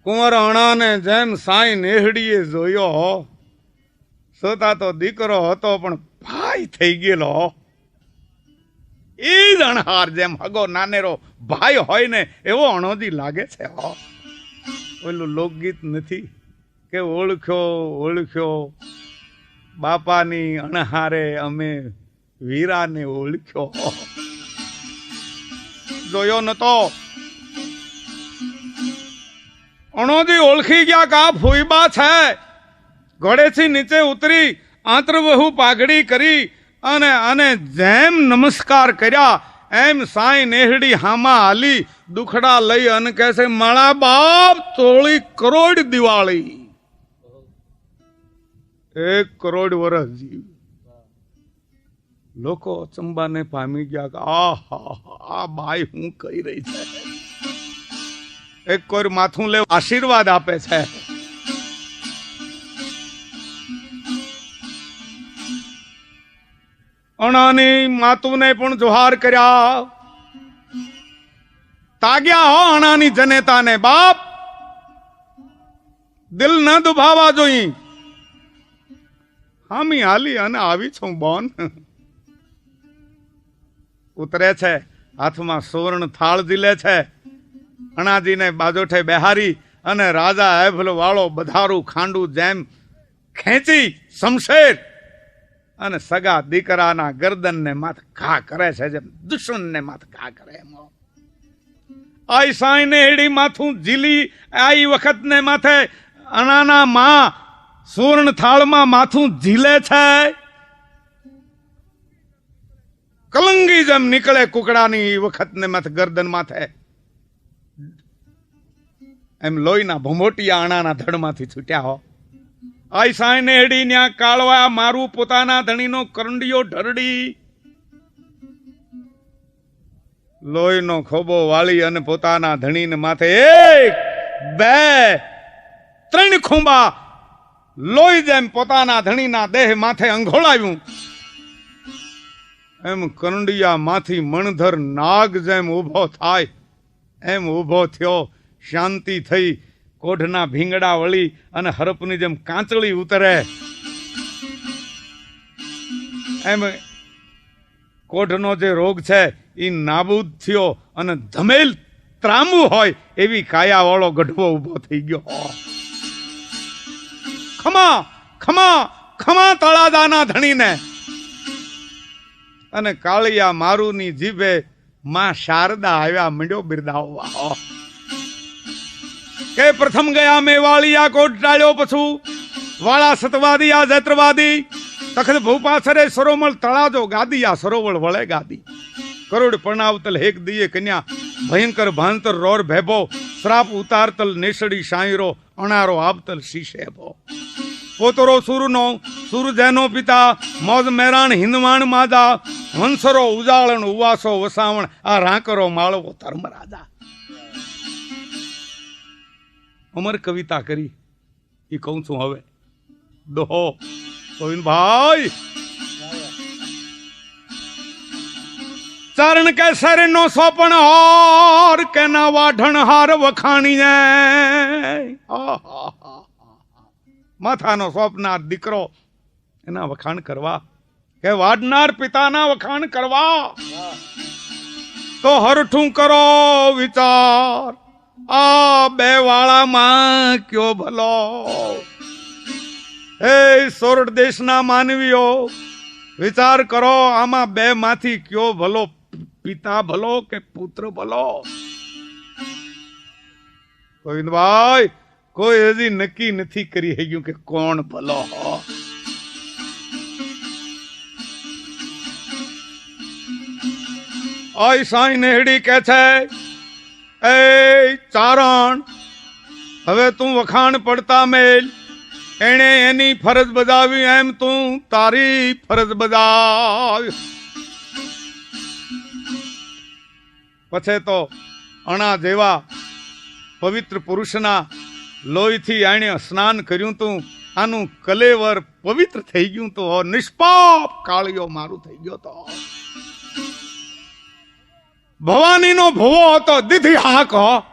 કુંવર અણાને જેમ સાઈ નેહડીએ જોયો, સોતા તો દીકરો હતો પણ ભાઈ થઈ ગયેલો. એ જ અણહાર જેમ હગો નાનેરો ભાઈ હોય ને એવો અણોજી લાગે છે. ઓલું લોકગીત નથી કે ઓળખ્યો ઓળખ્યો બાપાની અણહારે અમે વીરાને ઓળખ્યો. જોયો નતો. અણોજી ઓળખી ગયા કે આ ફૂઈબા છે. ઘોડેથી નીચે ઉતરી આંતરવહુ પાઘડી કરી અને જેમ નમસ્કાર કર્યા એમ સાઈ નેહડી હામાં હાલી દુખડા લઈ અને કહે છે, મારા બાપ તોળી કરોડ દિવાળી. 1 કરોડ વર્ષ જીવ. લોકો અચંબાને પામી ગયા કે આ બાઈ હું કહી રહી છે. એક કોઈ માથું લે આશીર્વાદ આપે છે. અણાની માતુને પણ જોહાર કર્યા. તાગ્યા હો અણાની જનેતાને. બાપ દિલ ન દુભાવા જોઈ. હામી હાલી અને આવી છું બોન. ઉતરે છે, હાથમાં સુવર્ણ થાળ ઝીલે છે. અણાજીને બાજોઠે બેહારી અને રાજા એભલ વાળો બધારું ખાંડું જેમ ખેંચી શમશેર અને સગા દીકરાના ગરદનને માથ ઘા કરે છે જેમ દુશ્મનને માથ ઘા કરે એમ. આઈ સાઈને હેડી માથું ઝીલી આઈ વખત ને માથે અણાના માં સુવર્ણ થાળમાં માથું ઝીલે છે. કલંગી જેમ નીકળે કુકડાની વખત ને માથે ગરદન માથે એમ લોહીના ભમોટિયા અણાના ધડમાંથી છૂટ્યા હો. આઈ સાઈને હેડી ન્યા કાળવા મારું પોતાના ધણીનો કરંડિયો ઢરડી. લોહીનો ખોબો વાળી અને પોતાના ધણીને માથે 1 2 3 ખુંબા લોહી જેમ પોતાના ધણીના દેહ માથે અંઘોળાવ્યું. એમ કરંડિયા માંથી મણધર નાગ જેમ ઉભો થાય એમ ઉભો થયો. શાંતિ થઈ. કોઢના ભીંગડા વળી અને હરપની જેમ કાંચળી ઉતરે એમ કોઢનો જે રોગ છે એ નાબૂદ થયો અને ધમેલ ત્રાંબુ હોય એવી કાયા વાળો ગઢવો ઉભો થઈ ગયો. ખમા ખમા ખમા તળાદાના ધણીને. અને કાળિયા મારુની જીભે માં શારદા આવ્યા મંડ્યો બિરદાવવા કે પ્રથમ ગયા મેવાળિયા કોટ ટાળ્યો પછું વાળા સતવાદી આ જૈત્રવાદી તખત ભૂપાસરે સરોમળ તળાજો ગાદી આ સરોવળ વળે ગાદી. કરોડ પરણાવતલ હેક દિયે કન્યા ભયંકર ભાંતર રોર ભેભો શ્રાપ ઉતારતલ નેસડી શાયરો અણારો આપતલ શીશેભો. પોતરો સુરનો સુર જેનો પિતા મોજ મેરાણ હિંદવાણ માજા વંસરો ઉજાળણ ઉવાસો વસાવણ આ રાંકરો માળવો ધર્મ રાજા. અમર કવિતા કરી એ કહું છું હવે દોહો ગોવિંદભાઈ. ચરણ કે સર નો સોપણ હાર કે ના વાઢણ હાર વખાણી માથાનો સોપનાર દીકરો એના વખાણ કરવા કે વાઢનાર પિતાના વખાણ કરવા તો હરઠું કરો વિચાર. આ 2 વાળામાં કયો ભલો. એ સોરઠ દેશના માનવીઓ વિચાર કરો આમાં 2 માંથી કયો ભલો. પિતા ભલો કે પુત્ર ભલો. ગોવિંદભાઈ કોઈ હજી નક્કી નથી કરી ગયું કે કોણ ભલો. આઈ સાઈ નેહડી કે છે, એ ચારણ હવે તું વખાણ પડતા મેલ. એણે એની ફરજ બજાવી એમ તું તારી ફરજ બજાવ. પછી તો અણા જેવા પવિત્ર પુરુષના લોહીથી આણે સ્નાન કર્યું તું, આનું કલેવર પવિત્ર થઈ ગયું તો નિષ્પાપ કાળિયો મારું થઈ ગયો તો. ભવાનીનો ભવો હતો, દીધી હાક હો.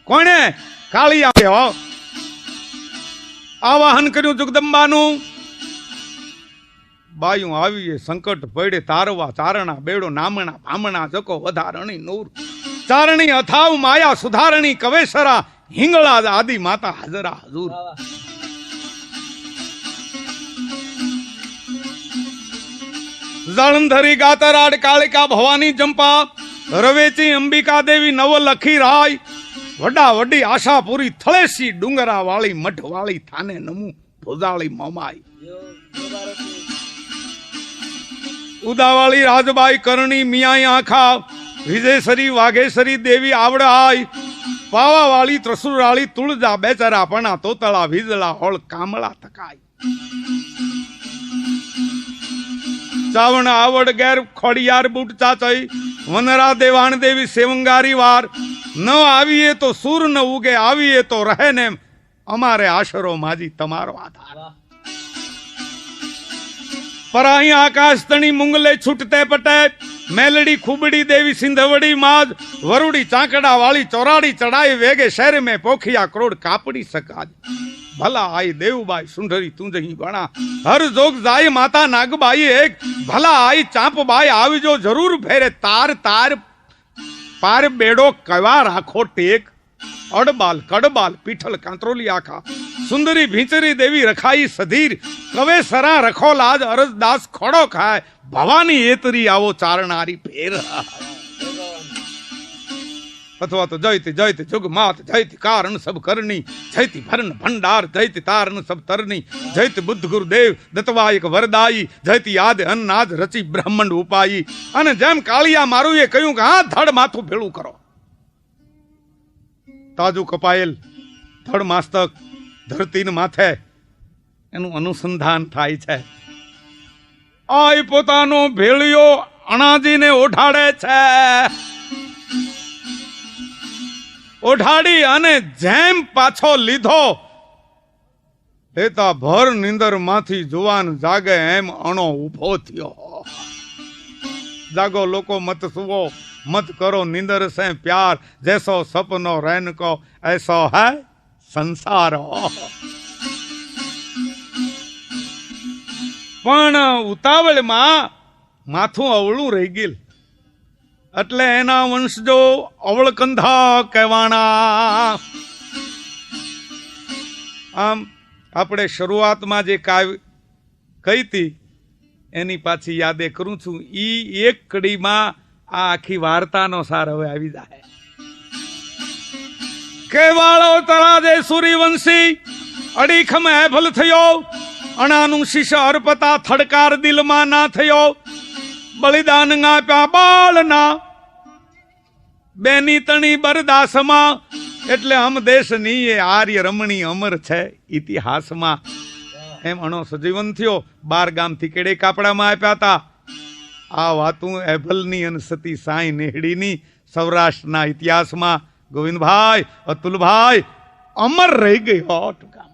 કોણે? કાળિયા આવાહન કર્યું જગદંબાનું. બાયું આવી સંકટ પડે તારવા, ચારણા બેડો નામણા ભામણા જકો વધારણી નૂર, ચારણી અથાવ માયા સુધારણી કવેસરા, હિંગળા આદિ માતા હાજરા હજુર. જળંધરી ગાતરાડ કાળિકા ભવાની જંપા, રવેચી અંબિકા દેવી નવ લખી રાય, વડા વડી આશા પૂરી થળેસી ડુંગરા વાળી મઠ વાળી થાને નમુ ભોજાળી મમાઈ. ઉદાવાળી રાજબાઈ કરણી મિયાઈ આખા, વિજયસરી વાઘેશ્વરી દેવી આવડાઈ, પાવા વાળી ત્રસુરાળી તુળજા બેચરા પણા તોતળા વિજળા હોળ કામળા તકાઈ. ચાવણ આવડ ગેર ખોડિયાર બુટ ચાચઈ, વનરા દેવાણ દેવી સેવંગારી વાર, ન આવીએ તો સૂર ન ઉગે, આવીએ તો રહે ને અમારે આશરો માજી તમારો આધાર. પરાહી આકાશ તણી મુંગલે છૂટતે પટે, મેલડી ખુબડી દેવી સિંધવડી માજ, વરુડી ચાંકડા વાળી ચોરાડી ચડાઈ વેગે શહેર में પોખિયા કરોડ કાપડી સકાજ. ભલા આઈ દેવબાઈ સુંઢરી તુંજહી ગણા, હર જોગ જાય માતા નાગબાઈ એક, ભલા આઈ ચાંપબાઈ આવજો જરૂર ફેરે, તાર તાર પાર બેડો કવા રાખો ટેક. અડબાલ કડબાલ પીઠલ કાંતરોલી આખા, સુંદરી ભીંચરી દેવી રખાઈ સધીર, કવે સરા રખો લાજ અરજદાસ ખોડો ખાય, ભવાની એતરી આવો ચારણારી ફેર. અથવા તો જયતિ જયતિ જુગ માત, જયતિ કારણ સબ કરણી, જયતિ ભરણ ભંડાર, જયતિ તારણ સબ તરની, જયતિ બુદ્ધ ગુરુદેવ દત્વાયક વરદાઈ, જયતિ આદ અન્નાજ રચી બ્રહ્માંડ ઉપાઈ. અને જેમ કાળિયા મારું એ કહ્યું કે હા ધડ માથું ભેળું કરો, તાજુ કપાયેલ ધડ માસ્તક ધરતી માથે એનું અનુસંધાન થાય છે. આય પોતાનો ભેળિયો અણાજીને ઓઢાડે છે, ઓઢાડી અને જેમ પાછો લીધો, લેતા ભર નીંદર માંથી જુવાન જાગે એમ અણો ઉભો થયો. જાગો લોકો મત સુવો, મત કરો નીંદર સે પ્યાર, જૈસો સપનો રैन को ऐसो है સંસારો. પણ ઉતાવળમાં માથું અવળું રહી ગયેલ, એટલે એના વંશજો અવળકંધા કહેવાના. આમ આપણે શરૂઆતમાં જે કાવ્ય કહી હતી એની પાછી યાદે કરું છું. ઈ એક કડીમાં આ આખી વાર્તાનો સાર હવે આવી જાય. કેવાળો તળાજે સૂર્યવંશી અડીખમ એભલ થયો, અણાનું શીશ અર્પતા થડકાર દિલમાં ના થયો, બલિદાન આપ્યા બાળના બેની તણી બરદાસમાં. એટલે અમ દેશની એ આર્ય રમણી અમર છે ઇતિહાસમાં. એમ અણો સજીવન થયો, 12 ગામથી કેડે કાપડામાં આપ્યા હતા. આ વાતું એભલની અને સતી સાંઈ નેહડીની સૌરાષ્ટ્રના ઇતિહાસમાં ગોવિંદભાઈ અતુલભાઈ અમર રહી ગઈ હો. ટૂંકા